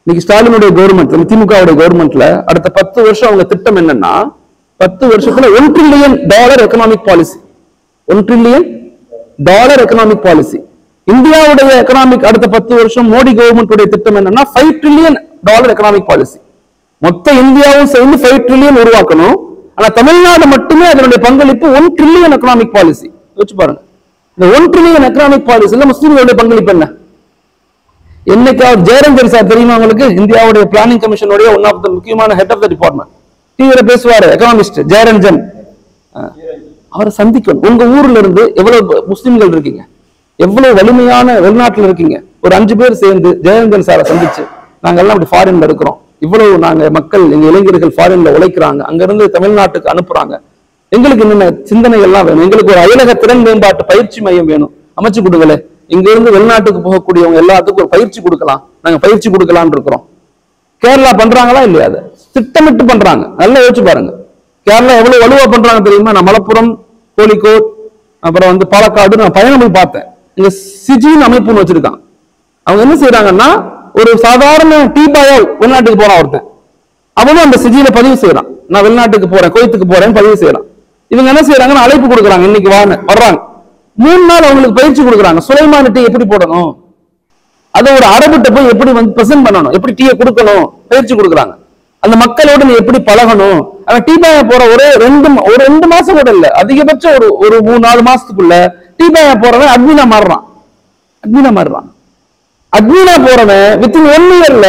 இன்னைக்கு ஸ்டாலினுடைய கவர்மெண்ட், திமுகவுடைய கவர்மெண்ட்ல அடுத்த 10 வருஷம் அவங்க திட்டம் என்னன்னா, 10 வருஷத்துல $1 trillion economic policy. $1 trillion economic policy. இந்தியாவுடைய எக்கனாமிக் அடுத்த 10 வருஷம் மோடி கவர்மெண்ட் திட்டம் என்னன்னா $5 trillion எக்கனாமிக் பாலிசி. மொத்த இந்தியாவும் சேர்ந்து 5 trillion உருவாக்கணும். ஆனா தமிழ்நாடு மட்டுமே அதனுடைய பங்களிப்பு $1 trillion எக்கனாமிக் பாலிசி. யோசிச்சு பாருங்க. இந்த $1 trillion எக்கனாமிக் பாலிசில முஸ்லிம்களுடைய பங்களிப்பு என்ன? என்னைக்காவது ஜெயரஞ்சன் சார் தெரியுமா உங்களுக்கு? இந்தியாவுடைய பிளானிங் கமிஷனுடைய ஒன் ஆஃப் த முக்கியமான ஹெட் ஆஃப் த டிபார்ட்மெண்ட். டிவியில பேசுவாரு, எக்கனாமிஸ்ட் ஜெயரஞ்சன். அவரை சந்திக்கணும். உங்க ஊர்ல இருந்து எவ்வளவு முஸ்லிம்கள் இருக்கீங்க, எவ்வளவு வலிமையான வெளிநாட்டுல இருக்கீங்க, ஒரு 5 பேர் சேர்ந்து ஜெயரஞ்சன் சாரை சந்திச்சு, நாங்க எல்லாம் அப்படி ஃபாரின்ல இருக்கிறோம், இவ்வளவு நாங்க மக்கள், எங்க இளைஞர்கள் ஃபாரின்ல உழைக்கிறாங்க, அங்க இருந்து தமிழ்நாட்டுக்கு அனுப்புறாங்க, எங்களுக்கு என்னென்ன சிந்தனைகள்லாம் வேணும், எங்களுக்கு ஒரு அயலக திறன் மேம்பாட்டு பயிற்சி மையம் வேணும், அமைச்சு கொடுங்களே. இங்க இருந்து வெளிநாட்டுக்கு போகக்கூடியவங்க எல்லாத்துக்கும் ஒரு பயிற்சி கொடுக்கலாம், நாங்க பயிற்சி கொடுக்கலாம்னு இருக்கிறோம். கேரளா பண்றாங்களா இல்லையா? அதை திட்டமிட்டு பண்றாங்க. நல்லா யோசிச்சு பாருங்க. கேரளா எவ்வளவு வலுவா பண்றாங்க தெரியுமா? நான் மலப்புரம், கோழிக்கோட், அப்புறம் பாலக்காடு நான் பயணம் போய் பார்த்தேன். இங்க சிஜின்னு அமைப்புன்னு வச்சிருக்கான். அவங்க என்ன செய்யறாங்கன்னா, ஒரு சாதாரண டீபாயா வெளிநாட்டுக்கு போறான் ஒருத்தன், அவனும் அந்த சிஜியில பதிவு செய்யறான், நான் வெளிநாட்டுக்கு போறேன், கோயத்துக்கு போறேன்னு பதிவு செய்யறான். இவங்க என்ன செய்யறாங்கன்னா, அழைப்பு கொடுக்குறாங்க, இன்னைக்கு வர்றாங்க. 3 நாள் அவங்களுக்கு பயிற்சி கொடுக்குறாங்க. சுலைமான் டீ எப்படி போடணும், அதை ஒரு அரபிட்ட போய் எப்படி பிரசன்ட் பண்ணணும், எப்படி டீயை கொடுக்கணும் பயிற்சி கொடுக்குறாங்க. அந்த மக்களோட நீ எப்படி பழகணும். அவன் டீபாயா போற ஒரு 2 மாசம் கூட இல்ல, அதிகபட்சம் ஒரு 3-4 மாசத்துக்குள்ள டீபாயா போறவன் அட்மினா மாறுறான். அட்மினா போறவன் வித்தின் 1 இயர்ல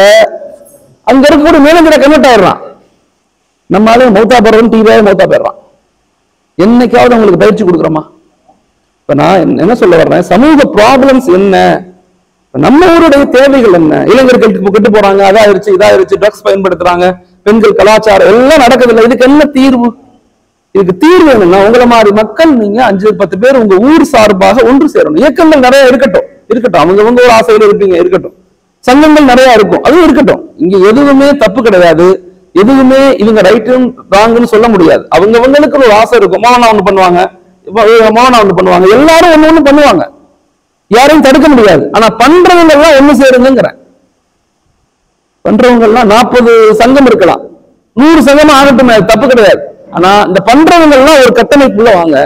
அங்க இருக்கக்கூடிய மேனேஜரை கன்வெர்ட் ஆயிடுறான். நம்மளால மௌத்தா போறவன் டீபாயா மௌத்தா போயிடுறான். என்னைக்காவது அவங்களுக்கு பயிற்சி கொடுக்குறோமா? இப்ப நான் என்ன சொல்ல வர்றேன், சமூக ப்ராப்ளம்ஸ் என்ன, நம்ம ஊருடைய தேவைகள் என்ன? இளைஞர்களுக்கு கெட்டு போறாங்க, இதாயிருச்சு, ட்ரக்ஸ் பயன்படுத்துறாங்க, பெண்கள் கலாச்சாரம் எல்லாம் நடக்குது. இதுக்கு என்ன தீர்வு? இதுக்கு தீர்வு என்னன்னா, உங்களை மாதிரி மக்கள் நீங்க 5-10 பேர் உங்க ஊர் சார்பாக ஒன்று சேரணும். இயக்கங்கள் நிறைய இருக்கட்டும், அவங்கவங்க ஒரு ஆசையில இருப்பீங்க, இருக்கட்டும். சங்கங்கள் நிறைய இருக்கும், அதுவும் இருக்கட்டும். இங்க எதுவுமே தப்பு கிடையாது, எதுவுமே இவங்க ரைட்டும் ராங்குன்னு சொல்ல முடியாது. அவங்கவங்களுக்கு ஒரு ஆசை இருக்கும். மௌனா ஒண்ணு பண்ணுவாங்க, எல்லாரும் ஒண்ணு பண்ணுவாங்க, யாரையும் தடுக்க முடியாது. ஆனா பண்றவங்க எல்லாம் ஒண்ணு சேருங்கிறேன். பண்றவங்க எல்லாம் 40 சங்கம் இருக்கலாம், 100 சங்கமா ஆகட்டும், தப்பு கிடையாது. ஆனா இந்த பண்றவங்க எல்லாம் ஒரு கட்டமைப்புள்ள வாங்க,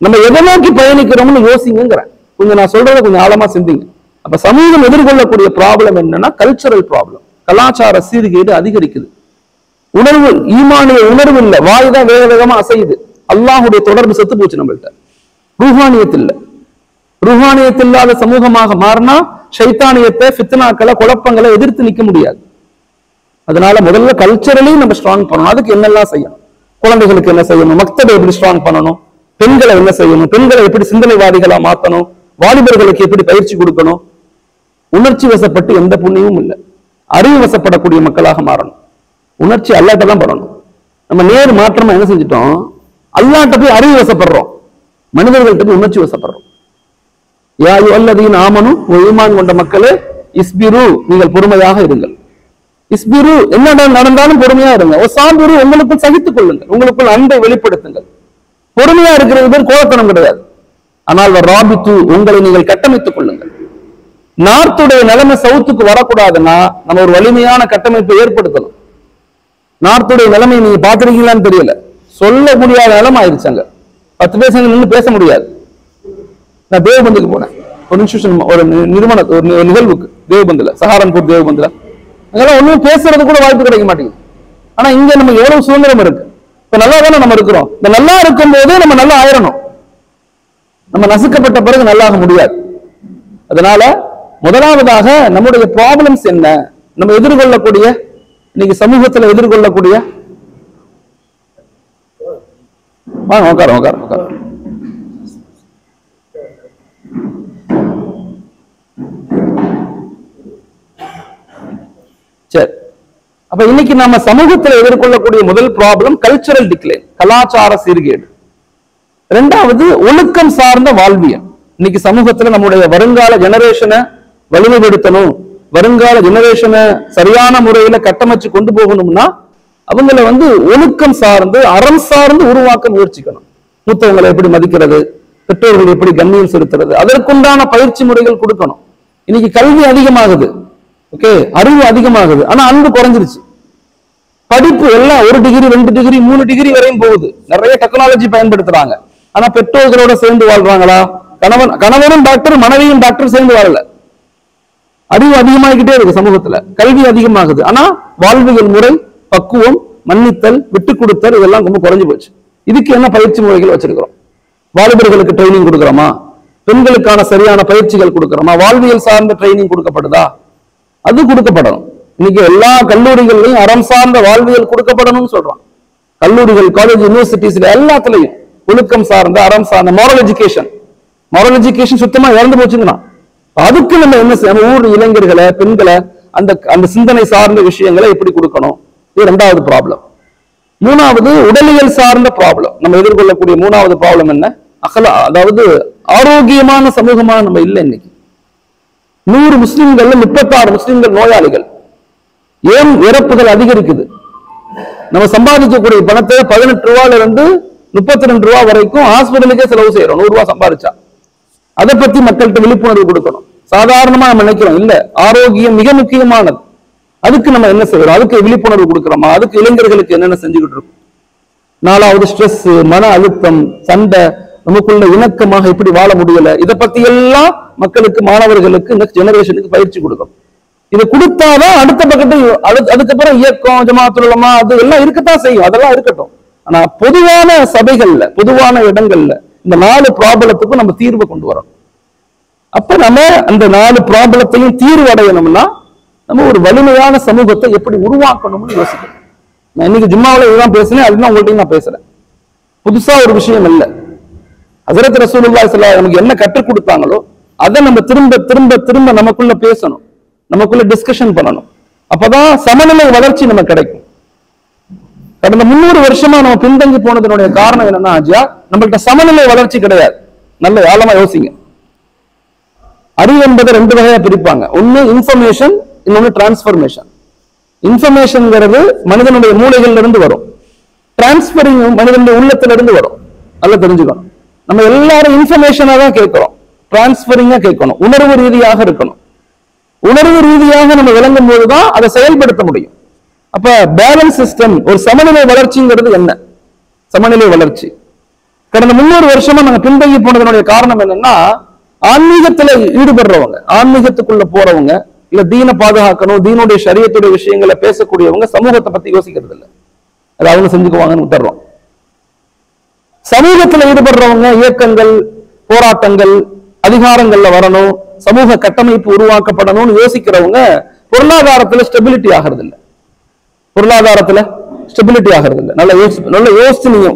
நம்ம எதை நோக்கி பயணிக்கிறோம்னு யோசிங்கிறேன். கொஞ்சம் நான் சொல்றதை கொஞ்சம் ஆழமா சிந்திங்க. அப்ப சமூகம் எதிர்கொள்ளக்கூடிய ப்ராப்ளம் என்னன்னா, கல்ச்சரல் ப்ராப்ளம். கலாச்சார சீர்கேடு அதிகரிக்குது. உணர்வு, ஈமானிய உணர்வு இல்ல, வாய் தான் வேக வேகமா அசையுது. அல்லாஹுடைய தொடர்பு செத்து போச்சு நம்மள்கிட்ட. ரூஹானியத்தில் இல்லாத சமூகமாக மாறினா ஷைத்தானியத்தை, ஃபித்னாக்களை, குழப்பங்களை எதிர்த்து நிக்க முடியாது. அதனால முதல்ல கல்ச்சரலையும் நம்ம ஸ்ட்ராங் பண்ணணும். அதுக்கு என்னெல்லாம் செய்யணும்? குழந்தைகளுக்கு என்ன செய்யணும்? மக்தபை எப்படி ஸ்ட்ராங் பண்ணணும்? பெண்களை என்ன செய்யணும்? பெண்களை எப்படி சிந்தனைவாதிகளா மாத்தணும்? வாலிபர்களுக்கு எப்படி பயிற்சி கொடுக்கணும்? உணர்ச்சி வசப்பட்டு எந்த புண்ணியமும் இல்லை. அறிவு வசப்படக்கூடிய மக்களாக மாறணும். உணர்ச்சி அல்லாட்ட தான் படணும். நம்ம நேர் மாற்றமா என்ன செஞ்சிட்டோம்? அல்லாட்ட போய் அறிவு வசப்படுறோம், மனிதர்கள்ட்ட போய் உணர்ச்சி வசப்படுறோம். யா அய்யுஹல்லதீன ஆமனு, ஈமான் கொண்ட மக்களே, இஸ்பிரு, நீங்கள் பொறுமையாக இருங்கள். இஸ்பிரு, என்ன நடந்தாலும் பொறுமையா இருங்க. ஒரு சாம்பிரு, உங்களுக்குள் சகித்துக் கொள்ளுங்கள், உங்களுக்குள் அன்பை வெளிப்படுத்துங்கள். பொறுமையா இருக்கிறது பேர் கோலத்தனம் கிடையாது. ஆனால் ராபித்து, உங்களை நீங்கள் கட்டமைத்துக் கொள்ளுங்கள். நார்த்துடைய நிலைமை சவுத்துக்கு வரக்கூடாதுன்னா நம்ம ஒரு வலிமையான கட்டமைப்பை ஏற்படுத்தணும். நார்த்துடைய நிலைமை நீங்க பாத்துருக்கீங்களான்னு தெரியல, சொல்ல முடியாத நிலைமை ஆயிடுச்சு. அங்க 10 பேர் நின்று பேச முடியாது. நான் தேவபந்துக்கு போனேன், ஒரு இன்ஸ்டியூஷன், ஒரு நிறுவன, ஒரு நிகழ்வுக்கு தேவபந்துல, சஹாரன்பூர் தேவபந்துல. அங்கெல்லாம் ஒண்ணும் பேசுறது கூட வாய்ப்பு கிடைக்க மாட்டேங்குது. ஆனா இங்க நமக்கு எவ்வளவு சுதந்திரம் இருக்கு. இப்ப நல்லா தானே நம்ம இருக்கிறோம். இந்த நல்லா இருக்கும் போதே நம்ம நல்லா ஆயிரணும். நம்ம நசுக்கப்பட்ட பிறகு நல்லாக முடியாது. அதனால முதலாவதாக நம்முடைய ப்ராப்ளம்ஸ் என்ன, நம்ம எதிர்கொள்ளக்கூடிய, இன்னைக்கு சமூகத்துல எதிர்கொள்ளக்கூடிய, உட்கார சரி. அப்ப இன்னைக்கு நம்ம சமூகத்தில் எதிர்கொள்ளக்கூடிய முதல் ப்ராப்ளம் கல்ச்சரல் டிக்ளைன், கலாச்சார சீர்கேடு. 2வது ஒழுக்கம் சார்ந்த வாழ்வியல். இன்னைக்கு சமூகத்துல நம்முடைய வருங்கால ஜெனரேஷனை வலிமைப்படுத்தணும், வருங்கால ஜெனரேஷனை சரியான முறையில கட்டமைச்சு கொண்டு போகணும்னா அவங்களை ஒழுக்கம் சார்ந்து, அறம் சார்ந்து உருவாக்க முயற்சிக்கணும். மூத்தவங்களை எப்படி மதிக்கிறது, பெற்றோர்கள் எப்படி கண்ணியம் செலுத்துறது, அதற்குண்டான பயிற்சி முறைகள் கொடுக்கணும். இன்னைக்கு கல்வி அதிகமாகுது, ஓகே, அறிவு அதிகமாகுது, ஆனா அன்பு குறைஞ்சிருச்சு. படிப்பு எல்லாம் 1 டிகிரி 2 டிகிரி 3 டிகிரி வரையும் போகுது. நிறைய டெக்னாலஜி பயன்படுத்துறாங்க. ஆனா பெற்றோர்களோட சேர்ந்து வாழ்றாங்களா? கணவனும் டாக்டர், மனைவியும் டாக்டர் சேர்ந்து வாழல. அறிவு அதிகமாகிக்கிட்டே இருக்கு சமூகத்துல, கல்வி அதிகமாகுது, ஆனா வாழ்வியல் முறை, பக்குவம், மன்னித்தல், விட்டு கொடுத்தல் இதெல்லாம் ரொம்ப குறைஞ்சு போச்சு. இதுக்கு என்ன பயிற்சி முறைகள் வச்சிருக்கிறோம்? வாலிபர்களுக்கு ட்ரைனிங் கொடுக்குறோமா? பெண்களுக்கான சரியான பயிற்சிகள் கொடுக்குறோமா? வாழ்வியல் சார்ந்த ட்ரைனிங் கொடுக்கப்படுதா? அது கொடுக்கப்படணும். இன்னைக்கு எல்லா கல்லூரிகள்லையும் அறம் சார்ந்த வாழ்வியல் கொடுக்கப்படணும்னு சொல்றான். கல்லூரிகள், காலேஜ், யூனிவர்சிட்டிஸ்ல எல்லாத்துலயும் ஒழுக்கம் சார்ந்த, அறம் சார்ந்த மாரல் எஜுகேஷன் சுத்தமா இறந்து போச்சுங்கன்னா அதுக்கு நம்ம என்ன செய்யணும்? ஊர் இளைஞர்களை, பெண்களை அந்த சிந்தனை சார்ந்த விஷயங்களை எப்படி கொடுக்கணும்? இது 2வது ப்ராப்ளம். மூணாவது உடலியல் சார்ந்த ப்ராப்ளம். நம்ம எதிர்கொள்ளக்கூடிய மூணாவது ப்ராப்ளம் என்ன? அதாவது ஆரோக்கியமான சமூகமா நம்ம இல்லை. இன்னைக்கு 100 முஸ்லிம்கள்ல 36 முஸ்லிம்கள் நோயாளிகள். ஏன் இறப்புகள் அதிகரிக்குது? நம்ம சம்பாதிக்கக்கூடிய பணத்தை 18 ரூபாயில இருந்து 32 ரூபாய் வரைக்கும் ஹாஸ்பிட்டலுக்கே செலவு செய்யறோம். 100 ரூபாய் சம்பாதிச்சா அதை பத்தி மக்கள்கிட்ட விழிப்புணர்வு கொடுக்கணும். சாதாரணமா நம்ம நினைக்கிறோம், இல்ல ஆரோக்கியம் மிக முக்கியமானது. அதுக்கு நம்ம என்ன செய்யறோம்? அதுக்கு விழிப்புணர்வு கொடுக்கிறோமா? அதுக்கு இளைஞர்களுக்கு என்னென்ன செஞ்சுக்கிட்டு இருக்கோம்? 4வது ஸ்ட்ரெஸ், மன அழுத்தம், சண்டை, நமக்குள்ள இணக்கமாக எப்படி வாழ முடியல, இதை பத்தி எல்லாம் மக்களுக்கு, மாணவர்களுக்கு, நெக்ஸ்ட் ஜெனரேஷனுக்கு பயிற்சி கொடுக்கணும். இதை கொடுத்தாதான் அடுத்த பக்கத்து அதுக்கப்புறம் இயக்கம், ஜமாத்துல் உலமா அது எல்லாம் இருக்கத்தான் செய்யும், அதெல்லாம் இருக்கட்டும். ஆனா பொதுவான சபைகள்ல, பொதுவான இடங்கள்ல இந்த 4 ப்ராப்ளத்துக்கும் நம்ம தீர்வை கொண்டு வரோம். அப்ப நம்ம அந்த 4 ப்ராப்ளத்தையும் தீர்வு அடையணும்னா நம்ம ஒரு வலிமையான சமூகத்தை எப்படி உருவாக்கணும்னு யோசிக்கணும். நான் இன்னைக்கு ஜும்மாவில் இதுதான் பேசுனேன், அதுதான் உங்கள்கிட்ட நான் பேசுறேன். புதுசா ஒரு விஷயம் இல்லை. ஹஜ்ரத் ரசூலுல்லாஹி ஸல்லல்லாஹு அலைஹி வஸல்லம் நமக்கு என்ன கற்றுக் கொடுத்தாங்களோ அதை நம்ம திரும்ப திரும்ப திரும்ப நமக்குள்ள பேசணும், நமக்குள்ள டிஸ்கஷன் பண்ணணும். அப்பதான் சமநிலை வளர்ச்சி நமக்கு கிடைக்கும். கடந்த 300 வருஷமா நம்ம பின்தங்கி போனதனுடைய காரணம் என்னன்னா, ஆஜியா நம்மகிட்ட சமநிலை வளர்ச்சி கிடையாது. நல்ல ஆழமா யோசிங்க. அறிவு என்பதை 2 வகையா பிரிப்பாங்க. ஒன்னு இன்ஃபர்மேஷன், இன்னொன்னு டிரான்ஸ்பர்மேஷன். இன்ஃபர்மேஷன்ங்கிறது மனிதனுடைய மூளைகள்ல இருந்து வரும், டிரான்ஸ்பரிங் மனிதனுடைய உள்ளத்துல இருந்து வரும். நல்லா தெரிஞ்சுக்கணும். நம்ம எல்லாரும் இன்ஃபர்மேஷனா தான் கேட்கிறோம், டிரான்ஸ்பரிங்கா கேட்கணும். உணர்வு ரீதியாக இருக்கணும். உணர்வு ரீதியாக நம்ம விளங்கும் போதுதான் அதை செயல்படுத்த முடியும். அப்ப பேலன்ஸ் சிஸ்டம், ஒரு சமநிலை வளர்ச்சிங்கிறது என்ன? சமநிலை வளர்ச்சி கடந்த 300 வருஷமா நாங்க பின்தங்கி போனதனுடைய காரணம் என்னன்னா, ஆன்மீகத்துல ஈடுபடுறவங்க, ஆன்மீகத்துக்குள்ள போறவங்க, இல்ல தீனை பாதுகாக்கணும், தீனுடைய ஷரியத்துடைய விஷயங்களை பேசக்கூடியவங்க சமூகத்தை பத்தி யோசிக்கிறது இல்லை. அதை அவங்க செஞ்சுக்குவாங்கன்னு விட்டுறோம். சமூகத்துல ஈடுபடுறவங்க, இயக்கங்கள், போராட்டங்கள், அதிகாரங்கள்ல வரணும், சமூக கட்டமைப்பு உருவாக்கப்படணும்னு யோசிக்கிறவங்க பொருளாதாரத்துல ஸ்டெபிலிட்டி ஆகிறது இல்லை. பொருளாதாரத்துல ஸ்டெபிலிட்டி ஆகிறது இல்லை. நல்லா யோசிச்சு நீங்க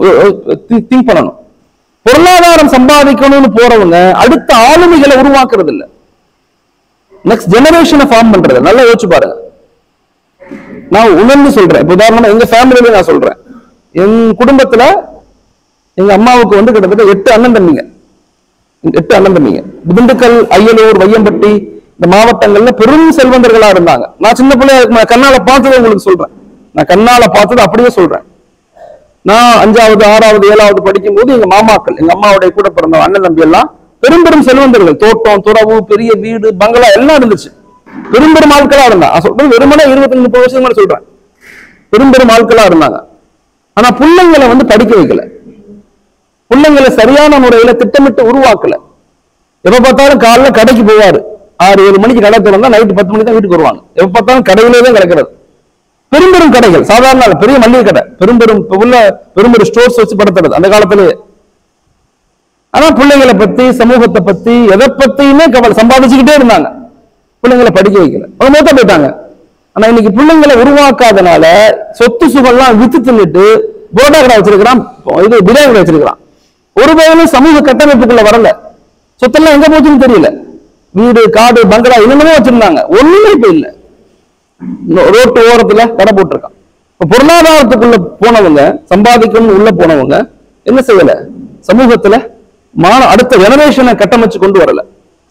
திங்க் பண்ணணும். பொருளாதாரம் சம்பாதிக்கணும்னு போறவங்க அடுத்த ஆளுமைகளை உருவாக்குறது இல்லை, நெக்ஸ்ட் ஜெனரேஷனை ஃபார்ம் பண்றது. நல்லா யோசிச்சு பாருங்க. நான் உணர்ந்து சொல்றேன். இப்ப உதாரணமா எங்க ஃபேமிலியில நான் சொல்றேன். என் குடும்பத்துல எங்க அம்மாவுக்கு வந்து கிட்டத்தட்ட 8 அண்ணன் தம்பிங்க. திண்டுக்கல், அய்யலூர், வையம்பட்டி இந்த மாவட்டங்கள்ல பெரும் செல்வந்தர்களா இருந்தாங்க. நான் சின்ன பிள்ளைய கண்ணால பார்த்ததை உங்களுக்கு சொல்றேன். நான் கண்ணால பார்த்தது அப்படியே சொல்றேன். நான் 5வது, 6வது, 7வது படிக்கும் போது எங்க மாமாக்கள், எங்க அம்மாவுடைய கூட பிறந்த அண்ணன் தம்பி எல்லாம் பெரும் பெரும் செல்வந்தர்கள். தோட்டம், துறவு, பெரிய வீடு, பங்களா எல்லாம் இருந்துச்சு. பெரும் பெரும் ஆட்களா இருந்தாங்க. சொல்றது வெறுமனே 25-30 வருஷம் மேல சொல்றேன். பெரும் பெரும் ஆட்களா இருந்தாங்க. ஆனா பிள்ளைங்களை வந்து படிக்க வைக்கல, பிள்ளைங்களை சரியான முறையில திட்டமிட்டு உருவாக்கல. எப்ப பார்த்தாலும் காலைல கடைக்கு போவாரு, 6-7 மணிக்கு கடை திறந்தா நைட்டு 10 மணிக்கு தான் வீட்டுக்கு வருவாங்க. எப்ப பார்த்தாலும் கடையிலே தான் கிடக்கிறது. பெரும் பெரும் கடைகள், சாதாரண பெரிய மளிகை கடை, பெரும் பெரும் ஸ்டோர்ஸ் வச்சு படுத்துறது அந்த காலத்திலேயே. ஆனா பிள்ளைங்களை பத்தி, சமூகத்தை பத்தி, எதை பத்தியுமே கவலை, சம்பாதிச்சுக்கிட்டே இருந்தாங்க. பிள்ளைங்களை படிக்க வைக்கல, மூத்த போயிட்டாங்க. ஆனா இன்னைக்கு பிள்ளைங்களை உருவாக்காதனால சொத்து சுகம்லாம் வித்து தின்னுட்டு போட்டா கடை வச்சிருக்கிறான், இது பிரியாணி கடை வச்சிருக்கிறான். ஒரு பையனும் சமூக கட்டமைப்புக்குள்ள வரல. சொத்தெல்லாம் எங்க போச்சுன்னு தெரியல. வீடு, காடு, பங்களா என்னென்னமோ வச்சிருந்தாங்க, ஒண்ணுமே இப்ப இல்ல. ரோட்டு ஓரத்துல கடை போட்டிருக்கான். இப்ப பொருளாதாரத்துக்குள்ள போனவங்க, சம்பாதிக்கணும்னு உள்ள போனவங்க என்ன செய்யல? சமூகத்துல அடுத்த ஜெனரேஷனை கட்டமைச்சு கொண்டு வரல.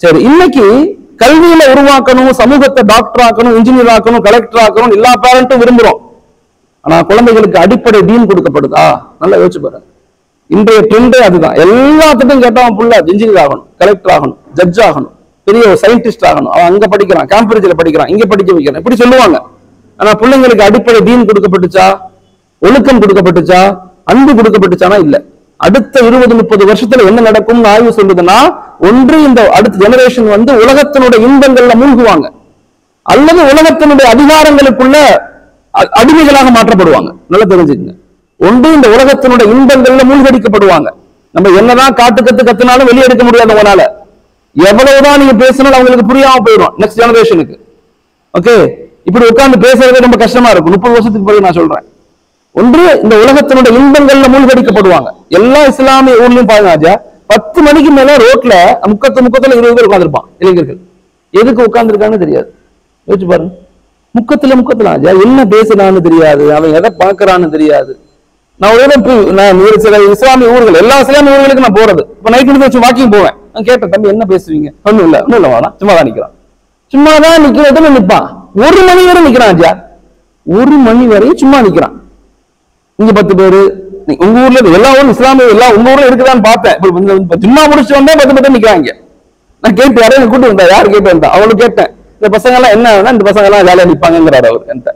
சரி, இன்னைக்கு கல்வியில உருவாக்கணும், சமூகத்தை டாக்டர் ஆக்கணும், இன்ஜினியர் ஆக்கணும், கலெக்டர் ஆக்கணும் எல்லா பேரண்ட்டும் விரும்புறோம். ஆனா குழந்தைகளுக்கு அடிப்படை டீன் கொடுக்கப்படுதா? நல்லா யோசிச்சு பாருங்க. இன்றைய ட்ரெண்டே அதுதான். எல்லாத்துக்கும் கேட்டவன் புள்ள இன்ஜினியர் ஆகணும், கலெக்டர் ஆகணும், ஜட்ஜ் ஆகணும், பெரிய சயின்டிஸ்ட் ஆகணும். அவன் அங்க படிக்கிறான், கேம்பிரிட்ஜ்ல படிக்கிறான், இங்க படிக்க வைக்கிறான், இப்படி சொல்லுவாங்க. ஆனா பிள்ளைங்களுக்கு அடிப்படை டீன் கொடுக்கப்பட்டுச்சா? ஒழுக்கம் கொடுக்கப்பட்டுச்சா? அன்பு கொடுக்கப்பட்டுச்சானா? இல்ல. அடுத்த 20-30 வருஷத்துல என்ன நடக்கும்னு ஆய்வு சொல்லுதுன்னா, ஒன்று இந்த அடுத்த ஜெனரேஷன் வந்து உலகத்தினுடைய இன்பங்கள்ல மூழ்குவாங்க, அல்லது உலகத்தினுடைய அதிகாரங்களுக்குள்ள அடிமைகளாக மாற்றப்படுவாங்க. நல்லா தெரிஞ்சுக்கங்க. ஒன்று இந்த உலகத்தினுடைய இன்பங்கள்ல மூழ்கடிக்கப்படுவாங்க. நம்ம என்னதான் கத்துனாலும் வெளியே எடுக்க முடியாது உங்களால. எவ்வளவுதான் நீங்க பேசினாலும் அவங்களுக்கு புரியாம போயிடும் நெக்ஸ்ட் ஜெனரேஷனுக்கு. ஓகே, இப்படி உட்கார்ந்து பேசுறதே ரொம்ப கஷ்டமா இருக்கும். 30 வருஷத்துக்கு பிறகு நான் சொல்றேன். ஒன்று இந்த உலகத்தினுடைய இன்பங்கள்ல மூழ்கடிக்கப்படுவாங்க. எல்லா இஸ்லாமிய ஊர்லயும் பாருங்க, 10 மணிக்கு மேல ரோட்ல முக்கத்துல 20 பேர் உட்கார்ந்துருப்பான் இளைஞர்கள். எதுக்கு உட்கார்ந்துருக்கான்னு தெரியாது. யோசிச்சு பாருங்க. முக்கத்துல என்ன பேசுறான்னு தெரியாது, அவன் எதை பாக்குறான்னு தெரியாது. நான் ஒரு சில இஸ்லாமிய ஊர்கள், எல்லா இஸ்லாமிய ஊர்களுக்கு நான் போறது. இப்ப நைட் வச்சு வாக்கிங் போவேன். நான் கேட்டேன், தம்பி என்ன பேசுவீங்க? ஒண்ணும் இல்ல வாடா, சும்மா தான் நிக்கிறான். சும்மா தான் நிக்கிறத நிப்பான். 1 மணி வரை நிக்கிறான் ஜா, 1 மணி வரையும் சும்மா நிக்கிறான். இங்க 10 பேரு, உங்க ஊர்ல எல்லா ஊரும் இஸ்லாமிய எல்லாம் உங்க ஊர்ல இருக்குதான்னு பார்த்தேன். இப்ப சும்மா முடிச்சு வந்தா 10 பேர் நிக்கிறாங்க. நான் கேட்டு யாரையும் கூட்டு வந்தா, யாரு கேட்டு வந்தா அவளுக்கு கேட்டேன், இந்த பசங்க எல்லாம் என்ன, இந்த பசங்க எல்லாம் வேலையா நிப்பாங்கிறாரு அவர் என்கிட்ட.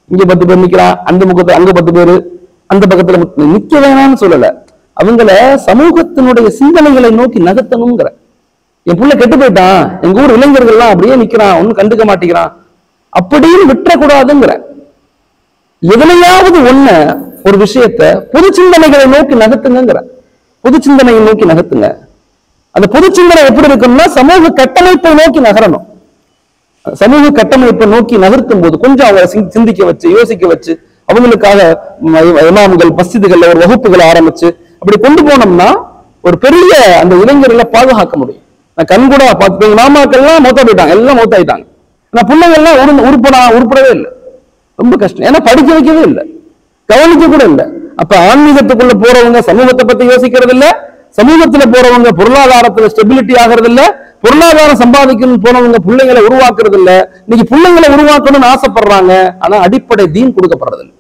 இங்க 10 பேர் நிக்கிறான், அந்த முகத்துல அங்க 10 பேரு, அந்த பக்கத்துல நிக்க வேணாம்னு சொல்லல, அவங்கள சமூகத்தினுடைய சிந்தனைகளை நோக்கி நகர்த்தணுங்கிற. என் புள்ள கெட்டு போயிட்டான், எங்க ஊர் இளைஞர்கள் எல்லாம் அப்படியே நிக்கிறான், ஒன்னும் கண்டுக்க மாட்டேங்கிறான் அப்படின்னு விட்டுறக்கூடாதுங்கிற. எதுலையாவது ஒரு விஷயத்த பொது சிந்தனைகளை நோக்கி நகர்த்துங்கிற. பொது சிந்தனையை நோக்கி நகர்த்துங்க. அந்த பொது சிந்தனை எப்படி இருக்கும்னா சமூக கட்டமைப்பை நோக்கி நகரணும். சமூக கட்டமைப்பை நோக்கி நகர்த்தும் போது கொஞ்சம் அவங்களை சிந்திக்க வச்சு, யோசிக்க வச்சு, அவங்களுக்காக இமாம்கள் மஸ்ஜிதுகள்ல ஒரு வகுப்புகளை ஆரம்பிச்சு அப்படி கொண்டு போனோம்னா ஒரு பெரிய அந்த இளைஞர்களை பாதுகாக்க முடியும். நான் கண்கூட பார்த்து மாமாக்கள்லாம் மௌத்தா போயிட்டாங்க, எல்லாம் மௌத்தாயிட்டாங்க. ஆனா பிள்ளைங்கள்லாம் உருப்படவே இல்லை. ரொம்ப கஷ்டம். ஏன்னா படிக்க வைக்கவே இல்லை, கவனிக்க கூட இல்லை. அப்ப ஆன்மீகத்துக்குள்ள போறவங்க சமூகத்தை பத்தி யோசிக்கிறது இல்ல, சமூகத்துல போறவங்க பொருளாதாரத்துல ஸ்டெபிலிட்டி ஆகிறது இல்ல, பொருளாதாரம் சம்பாதிக்கணும்னு போனவங்க பிள்ளைங்களை உருவாக்குறது இல்ல. இன்னைக்கு பிள்ளைங்களை உருவாக்கணும்னு ஆசைப்படுறாங்க, ஆனா அடிப்படை தீன் கொடுக்கப்படுறது இல்லை.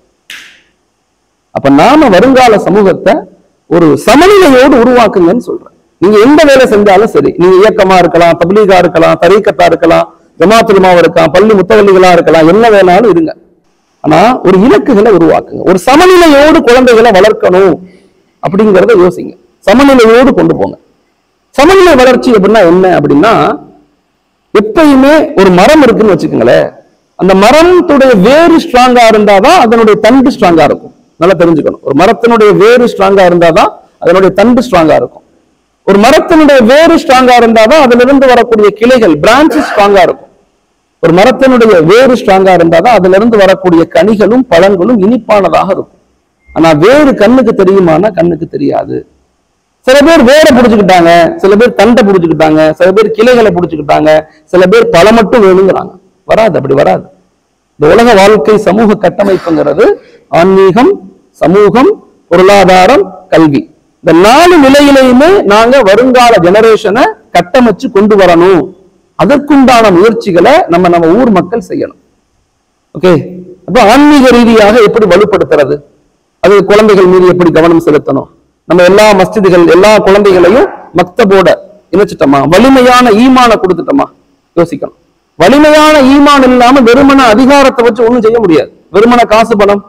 அப்ப நாம வருங்கால சமூகத்தை ஒரு சமநிலையோடு உருவாக்குங்கன்னு சொல்றேன். நீங்க எந்த வேலை செஞ்சாலும் சரி, நீங்க இயக்கமா இருக்கலாம், தப்லீகா இருக்கலாம், தரீக்கத்தா இருக்கலாம், ஜமாத்துல் உலமா இருக்கலாம், பள்ளி முத்தவல்லிகளா இருக்கலாம், என்ன வேணாலும் இருங்க. ஆனா ஒரு இலக்குகளை உருவாக்குங்க. ஒரு சமநிலையோடு குழந்தைகளை வளர்க்கணும் அப்படிங்கிறத யோசிங்க. சமநிலையோடு கொண்டு போங்க. சமநிலை வளர்ச்சி அப்படின்னா என்ன அப்படின்னா, எப்பயுமே ஒரு மரம் இருக்குன்னு வச்சுக்கோங்களேன், அந்த மரத்துடைய வேறு ஸ்ட்ராங்கா இருந்தாதான் அதனுடைய தண்டு ஸ்ட்ராங்கா இருக்கும். நல்லா தெரிஞ்சுக்கணும். ஒரு மரத்தினுடைய வேறு ஸ்ட்ராங்கா இருந்தாதான் அதனுடைய தண்டு ஸ்ட்ராங்கா இருக்கும். ஒரு மரத்தினுடைய வேறு ஸ்ட்ராங்கா இருந்தாதான் அதுல இருந்து வரக்கூடிய கிளைகள் பிரான்சஸ் ஸ்ட்ராங்கா இருக்கும். ஒரு மரத்தினுடைய வேறு ஸ்ட்ராங்கா இருந்தாதான் அதுல இருந்து வரக்கூடிய கனிகளும் பழங்களும் இனிப்பானதாக இருக்கும். ஆனா வேறு கண்ணுக்கு தெரியுமானா கண்ணுக்கு தெரியாது. சில பேர் வேரை புடிச்சுக்கிட்டாங்க, சில பேர் தண்டை புடிச்சுக்கிட்டாங்க, சில பேர் கிளைகளை புடிச்சுக்கிட்டாங்க, சில பேர் பழம் மட்டும் வேணுங்கிறாங்க. வராது, அப்படி வராது. இந்த உலக வாழ்க்கை சமூக கட்டமைப்புங்கிறது ஆன்மீகம், சமூகம், பொருளாதாரம், கல்வி, இந்த 4 நிலையிலையுமே நாங்க வருங்கால ஜெனரேஷனை கட்டமைச்சு கொண்டு வரணும். அதற்குண்டான முயற்சிகளை நம்ம ஊர் மக்கள் செய்யணும். ஓகே, அப்ப ஆன்மீக ரீதியாக எப்படி வலுப்படுத்துறது, அது குழந்தைகள் மீது எப்படி கவனம் செலுத்தணும். நம்ம எல்லா மஸ்ஜிதுகள் எல்லா குழந்தைகளையும் மக்தபோட இணைச்சிட்டோமா, வலிமையான ஈமான கொடுத்துட்டோமா, யோசிக்கணும். வலிமையான ஈமான் இல்லாம வெறுமன அதிகாரத்தை வச்சு ஒண்ணும் செய்ய முடியாது. வெறுமன காசு பணம்.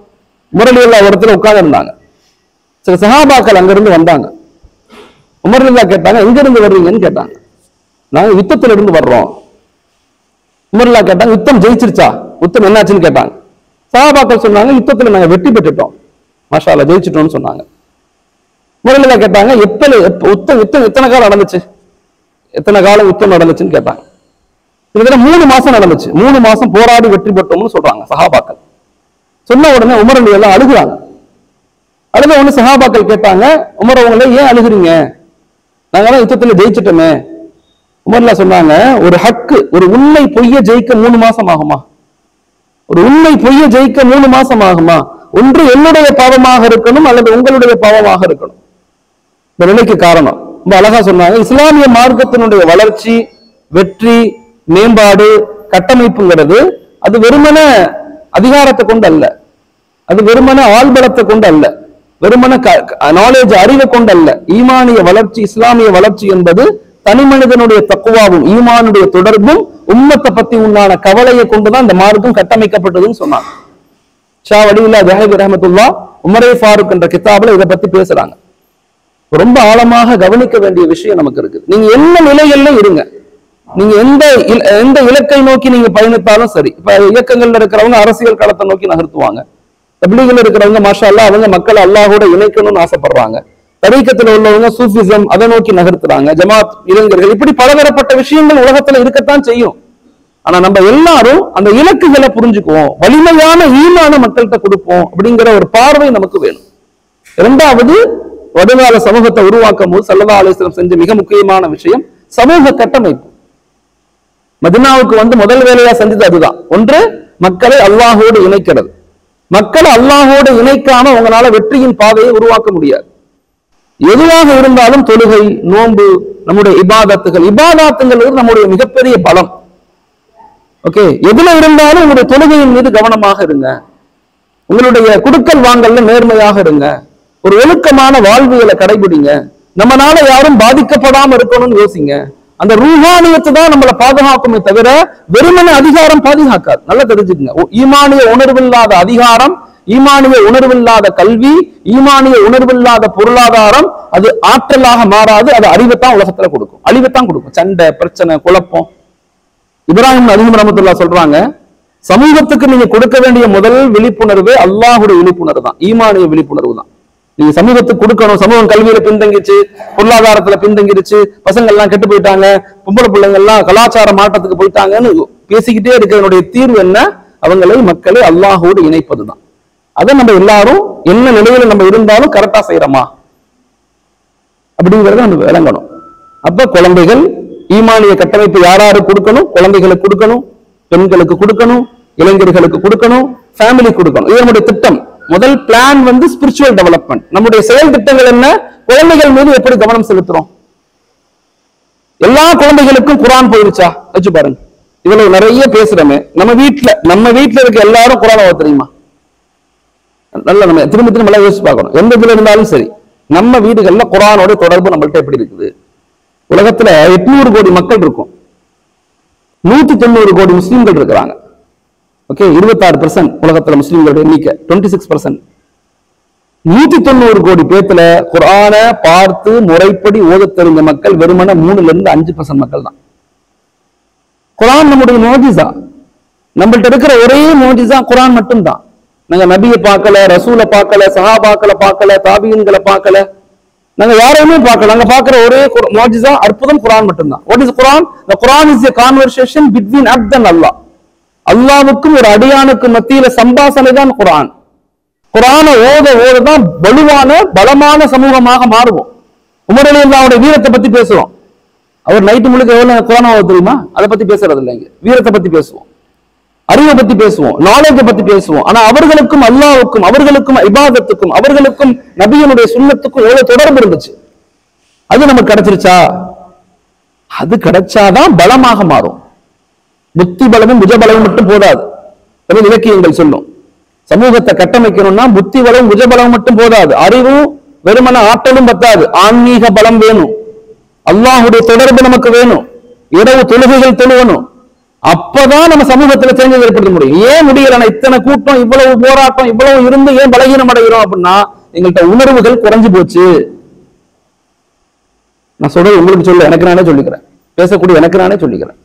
முரளியல்லா இடத்துல உட்கார்ந்து இருந்தாங்க. சில சஹாபாக்கள் அங்கிருந்து வந்தாங்க. உமர்லில்லா கேட்டாங்க, எங்க இருந்து வர்றீங்கன்னு கேட்டாங்க. நாங்க யுத்தத்துல இருந்து வர்றோம். உமர்லில்லா கேட்டாங்க, யுத்தம் ஜெயிச்சிருச்சா, யுத்தம் என்னாச்சுன்னு கேட்டாங்க. சஹாபாக்கள் சொன்னாங்க, யுத்தத்துல நாங்க வெற்றி பெற்றுட்டோம், மாஷா அல்லாஹ் ஜெயிச்சிட்டோம்னு சொன்னாங்க. உமர்லில்லா கேட்டாங்க, யுத்தம் எத்தனை காலம் நடந்துச்சு, எத்தனை காலம் யுத்தம் நடந்துச்சுன்னு கேட்டாங்க. இதுல 3 மாசம் நடந்துச்சு. 3 மாசம் போராடி வெற்றி பெற்றோம்னு சொல்றாங்க சஹாபாக்கள். சொன்ன உடனே உமர் எல்லாம் அழுகுறாங்க. அழுத உடனே சஹாபாக்கள் கேட்டாங்க, உமர் அவங்கள ஏன் அழுகுறீங்க, நாங்களாம் யுத்தத்துல ஜெயிச்சிட்டோமே. உமர்லா சொன்னாங்க, ஒரு ஹக்கு, ஒரு உண்மை பொய்ய ஜெயிக்க 3 மாசம் ஆகுமா? ஒரு உண்மை பொய்ய ஜெயிக்க 3 மாசம் ஆகுமா? ஒன்று என்னுடைய பாவமாக இருக்கணும் அல்லது உங்களுடைய பாவமாக இருக்கணும். இந்த நிலைக்கு காரணம் ரொம்ப அழகா சொன்னாங்க. இஸ்லாமிய மார்க்கத்தினுடைய வளர்ச்சி, வெற்றி, மேம்பாடு, கட்டமைப்புங்கிறது அது வெறுமன அதிகாரத்தை கொண்டு அல்ல, அது வெறுமன ஆள்பலத்தை கொண்டு அல்ல, வெறுமன நாலேஜ் அறிவை கொண்டு அல்ல. ஈமானிய வளர்ச்சி, இஸ்லாமிய வளர்ச்சி என்பது தனி மனிதனுடைய தக்குவாவும் ஈமானுடைய தொடர்பும் உம்மத்தை பத்தி உண்டான கவலையை கொண்டுதான் இந்த மார்க்கம் கட்டமைக்கப்பட்டதுன்னு சொன்னாங்க. ஷா வலியுல்லா ஜஹீர் ரஹ்மத்துல்லாஹ் உமரே ஃபாரூக் என்ற கிதாபுல இதை பத்தி பேசுறாங்க. ரொம்ப ஆழமாக கவனிக்க வேண்டிய விஷயம் நமக்கு இருக்கு. நீங்க என்ன நிலைகள்ல இருங்க, நீங்க எந்த இலக்கை நோக்கி நீங்க பயணித்தாலும் சரி. இப்ப இயக்கங்கள்ல இருக்கிறவங்க அரசியல் களத்தை நோக்கி நகர்த்துவாங்க. தப்லீகில் இருக்கிறவங்க மாஷா அல்லாஹ் அவங்க மக்களை அல்லாஹோட இணைக்கணும்னு ஆசைப்படுறாங்க. தரீக்கத்துல உள்ளவங்க சூஃபிசம் அதை நோக்கி நகர்த்துறாங்க. ஜமாத் இளைஞர்கள், இப்படி பலதரப்பட்ட விஷயங்கள் உலகத்துல இருக்கத்தான் செய்யும். ஆனா நம்ம எல்லாரும் அந்த இலக்குகளை புரிஞ்சுக்குவோம், வலிமையான ஈமான மக்கள்கிட்ட கொடுப்போம் அப்படிங்கிற ஒரு பார்வை நமக்கு வேணும். 2வது, வருங்கால சமூகத்தை உருவாக்கும் போது ஸல்லல்லாஹு அலைஹி வஸல்லம் செஞ்ச மிக முக்கியமான விஷயம் சமூக கட்டமைப்பு. மதீனாவுக்கு முதல் வேலையா செஞ்சது அதுதான். ஒன்று, மக்களை அல்லாஹோடு இணைக்கிறது. மக்களை அல்லாஹோடு இணைக்காம உங்களால வெற்றியின் பாதையை உருவாக்க முடியாது. எதுவாக இருந்தாலும் தொழுகை, நோன்பு, நம்முடைய இபாதாத்துகள் நம்முடைய மிகப்பெரிய பலம். ஓகே, எதுல இருந்தாலும் உங்களுடைய தொழுகையின் மீது கவனமாக இருங்க. உங்களுடைய குடுக்கல் வாங்கல்ல நேர்மையாக இருங்க. ஒரு ஒழுக்கமான வாழ்வியலை கடைபிடிங்க. நம்மனால யாரும் பாதிக்கப்படாம இருக்கணும்னு யோசிங்க. அந்த ரூஹானியத்தை தான் நம்மளை பாதுகாக்குமே தவிர வெறுமன அதிகாரம் பாதுகாக்காது. நல்லா தெரிஞ்சுக்கங்க. ஈமானிய உணர்வில்லாத அதிகாரம், ஈமானிய உணர்வில்லாத கல்வி, ஈமானிய உணர்வில்லாத பொருளாதாரம் அது ஆற்றலாக மாறாது. அது அறிவைத்தான் உலகத்துல கொடுக்கும், அழிவைத்தான் கொடுக்கும். சண்டை, பிரச்சனை, குழப்பம். இப்ராஹிம் அதிகம் ரஹ்மத்துல்லாஹ் சொல்றாங்க, சமூகத்துக்கு நீங்க கொடுக்க வேண்டிய முதல் விழிப்புணர்வு அல்லாஹுடைய விழிப்புணர்வு தான், ஈமானிய விழிப்புணர்வு தான். நீங்க சமூகத்துக்கு கொடுக்கணும். சமூகம் கல்வியில பின்தங்கிச்சு, பொருளாதாரத்துல பின்தங்கிருச்சு, பசங்க எல்லாம் கெட்டு போயிட்டாங்க, பொம்பளை பிள்ளைங்க எல்லாம் கலாச்சார மாற்றத்துக்கு போயிட்டாங்கன்னு பேசிக்கிட்டே இருக்கிறதனுடைய தீர்வு என்ன? அவங்களை, மக்களை அல்லாஹோடு இணைப்பதுதான். அதை நம்ம எல்லாரும் என்ன நிலையில நம்ம இருந்தாலும் கரெக்டா செய்யறோமா அப்படிங்கறத நம்ம விளங்கணும். அப்ப குழந்தைகள் ஈமானிய கட்டமைப்பு யாராரு கொடுக்கணும்? குழந்தைகளுக்கு கொடுக்கணும், பெண்களுக்கு கொடுக்கணும், இளைஞர்களுக்கு கொடுக்கணும், ஃபேமிலி கொடுக்கணும். இது நம்முடைய திட்டம். முதல் பிளான் வந்து ஸ்பிரிச்சுவல் டெவலப்மெண்ட். நம்முடைய செயல் திட்டங்கள் என்ன? குழந்தைகள் மீது எப்படி கவனம் செலுத்துறோம்? எல்லா குழந்தைகளுக்கும் குரான் போயிருச்சா? வச்சு பாருங்க. இவ்வளவு நிறைய பேசுறோமே, நம்ம வீட்டுல இருக்க எல்லாரும் குரான் ஓத தெரியுமா? நல்லா நம்ம திரும்ப நல்லா யோசிச்சு பார்க்கணும். எந்த இதுல இருந்தாலும் சரி, நம்ம வீடுகள்ல குரானோட தொடர்பு நம்மள்ட்ட எப்படி இருக்குது? உலகத்துல 800 கோடி மக்கள் இருக்கும், 190 கோடி முஸ்லீம்கள் இருக்கிறாங்க. ஓகே, 26% உலகத்துல முஸ்லீம்களோட எண்ணிக்கை, 26%. 190 கோடி பேத்துல குர்ஆன பார்த்து முறைப்படி ஓத தெரிஞ்ச மக்கள் வெறுமன 3-5% மக்கள் தான். குர்ஆன் நம்முடைய மோஜிசா. நம்மள்ட்ட இருக்கிற ஒரே மோஜிசா குர்ஆன் மட்டும்தான். நாங்க நபியை பார்க்கல, ரசூலை பார்க்கல, சஹாபாக்களை பார்க்கல, தாபியன்களை பார்க்கல, நாங்க யாரையுமே பார்க்கல. நாங்க பார்க்கிற ஒரே மோஜிசா, அற்புதம் குர்ஆன் மட்டும்தான். What is Quran? The Quran is a conversation between abd and Allah. அல்லாவுக்கும் ஒரு அடியானுக்கும் மத்தியில சம்பாசனை தான் குர்ஆன். குர்ஆனை ஓததான் வலுவான பலமான சமூகமாக மாறுவோம். உமர் ரலியல்லாஹு வீரத்தை பத்தி பேசுவோம். அவர் நைட்டு முழுக்க எவ்வளவு குர்ஆன் ஓத தெரியுமா? அதை பத்தி பேசுறது இல்லைங்க. வீரத்தை பத்தி பேசுவோம், அறிவை பத்தி பேசுவோம், நாலேஜை பத்தி பேசுவோம். ஆனா அவர்களுக்கும் அல்லாஹ்வுக்கும், அவர்களுக்கும் இபாதத்துக்கும், அவர்களுக்கும் நபியினுடைய சுன்னத்துக்கும் எவ்வளவு தொடர்பு இருந்துச்சு. அது நமக்கு கிடைச்சிருச்சா? அது கிடைச்சாதான் பலமாக மாறும். புத்தி பலமும் புஜபலமும் மட்டும் போதாது. இலக்கியங்கள் சொல்லும், சமூகத்தை கட்டமைக்கணும்னா புத்தி பலம் புஜபலம் மட்டும் போதாது, அறிவும் வெறுமன ஆற்றலும் பத்தாது, ஆன்மீக பலம் வேணும், அல்லாஹுடைய தொடர்பு நமக்கு வேணும், இரவு தொழுகைகள் தொழுவணும். அப்பதான் நம்ம சமூகத்துல சேஞ்சஸ் ஏற்படுத்த முடியும். ஏன் முடியல? இத்தனை கூட்டம், இவ்வளவு போராட்டம், இவ்வளவு இருந்து ஏன் பலகீனம் அடைகிறோம் அப்படின்னா எங்கள்கிட்ட உணர்வுகள் குறைஞ்சு போச்சு. நான் சொல்றது உங்களுக்கு சொல்ல, எனக்கு நானே சொல்லிக்கிறேன், பேசக்கூடிய எனக்கு நானே சொல்லிக்கிறேன்.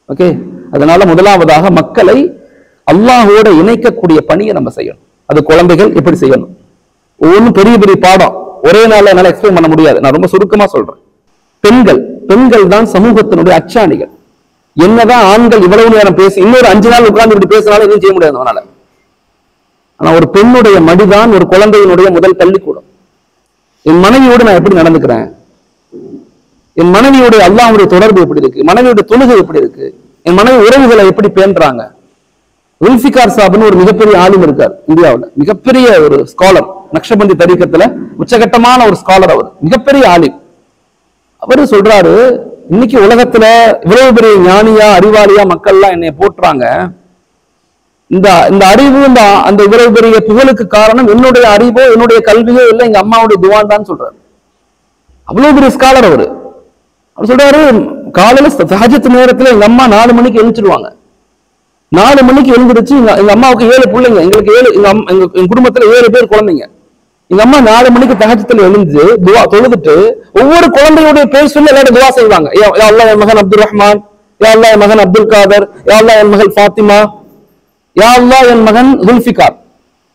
ஓகே, அதனால முதலாவதாக மக்களை அல்லாஹோட இணைக்கக்கூடிய பணியை நம்ம செய்யணும். அது குழந்தைகள் எப்படி செய்யணும்? ஒவ்வொன்றும் பெரிய பெரிய பாடம், ஒரே நாள்ல என்னால எக்ஸ்பிளைன் பண்ண முடியாது. நான் ரொம்ப சுருக்கமா சொல்றேன். பெண்கள் தான் சமூகத்தினுடைய அச்சாணிகள். என்னதான் ஆண்கள் இவ்வளவு நேரம் பேசி இன்னொரு 5 நாள் உட்கார்ந்து இப்படி பேசினாலும் எதுவும் செய்ய முடியாது அவனால. ஆனா ஒரு பெண்ணுடைய மடிதான் ஒரு குழந்தையினுடைய முதல் பள்ளிக்கூடம். என் மனைவியோடு நான் எப்படி நடந்துக்கிறேன், என் மனைவியுடைய அல்லாஹ்வுடைய தொடர்பு எப்படி இருக்கு, மனைவியுடைய தொழுகை எப்படி இருக்கு, என் மனைவி உறவுகளை எப்படி பேணுறாங்க. உல்ஃபிகார் சாப்னு ஒரு மிகப்பெரிய ஆளும் இருக்கார் இந்தியாவில், மிகப்பெரிய ஒரு ஸ்காலர், நக்ஷபந்தி தரீக்கத்துல உச்சகட்டமான ஒரு ஸ்காலர். அவர் மிகப்பெரிய ஆலிம். அவரு சொல்றாரு, இன்னைக்கு உலகத்துல இவ்வளவு பெரிய ஞானியா அறிவாளியா மக்கள்லாம் என்னை போட்டுறாங்க. இந்த அறிவு, அந்த இவ்வளவு பெரிய புகழுக்கு காரணம் என்னுடைய அறிவோ என்னுடைய கல்வியோ இல்லை, எங்க அம்மாவுடைய துவான் தான் சொல்றாரு. அவ்வளவு பெரிய ஸ்காலர் அவரு. அவர் சொல்றாரு, காலையில தஹஜ்ஜத் நேரத்துல எங்க அம்மா 4 மணிக்கு எழுந்திருவாங்க. 4 மணிக்கு எழுந்திருச்சு, எங்க அம்மாவுக்கு 7 பிள்ளைங்க, எங்களுக்கு 7, எங்க குடும்பத்துல 7 பேர் குழந்தைங்க. எங்க அம்மா 4 மணிக்கு தஹஜ்ஜத்துல எழுந்து துவா தொழுதுட்டு ஒவ்வொரு குழந்தையுடைய பேர் சொல்லி எல்லாரும் துவா செய்வாங்க. யா அல்லாஹ் என் மகன் அப்துல் ரஹ்மான், யா அல்லாஹ் என் மகன் அப்துல் காதர், யா அல்லாஹ் என் மகள் ஃபாத்திமா, யா அல்லாஹ் என் மகன் ஜுல்ஃபிகார்.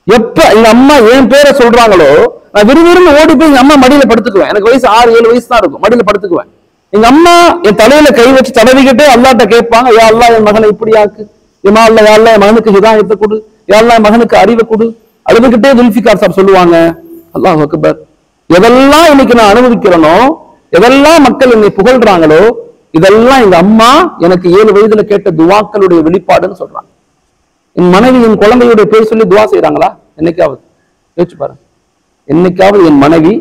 எப்ப எங்க அம்மா என் பேரை சொல்றாங்களோ நான் விறுவிறுன்னு ஓடி போய் எங்க அம்மா மடியில படுத்துக்குவேன். எனக்கு வயசு 6-7 வயசு தான் இருக்கும். மடியில படுத்துக்குவேன். எங்க அம்மா என் தலையில கை வச்சு தடவிக்கிட்டே அல்லாஹ்ட்ட கேட்பாங்க, யா அல்லாஹ் என் மகனை இப்படி ஆக்கு, யா அல்லாஹ் என் மகனுக்கு ஹிதாயத்தை கொடு, யா அல்லாஹ் என் மகனுக்கு அறிவை கொடு. அழுதுகிட்டே ஜுல்ஃபிகார் சாப் சொல்லுவாங்க, அல்லாஹ் அக்பர். எதெல்லாம் இன்னைக்கு நான் அனுபவிக்கிறேனோ, எதெல்லாம் மக்கள் என்னை புகழ்றாங்களோ, இதெல்லாம் எங்க அம்மா எனக்கு 7 வயதுல கேட்ட துவாக்களுடைய வெளிப்பாடுன்னு சொல்றாங்க. என் மனைவி என் குழந்தையுடைய பேர் சொல்லி துவா செய்யறாங்களா? என்னைக்காவது யோசிச்சு பாருங்க. என்னைக்காவது என் மனைவி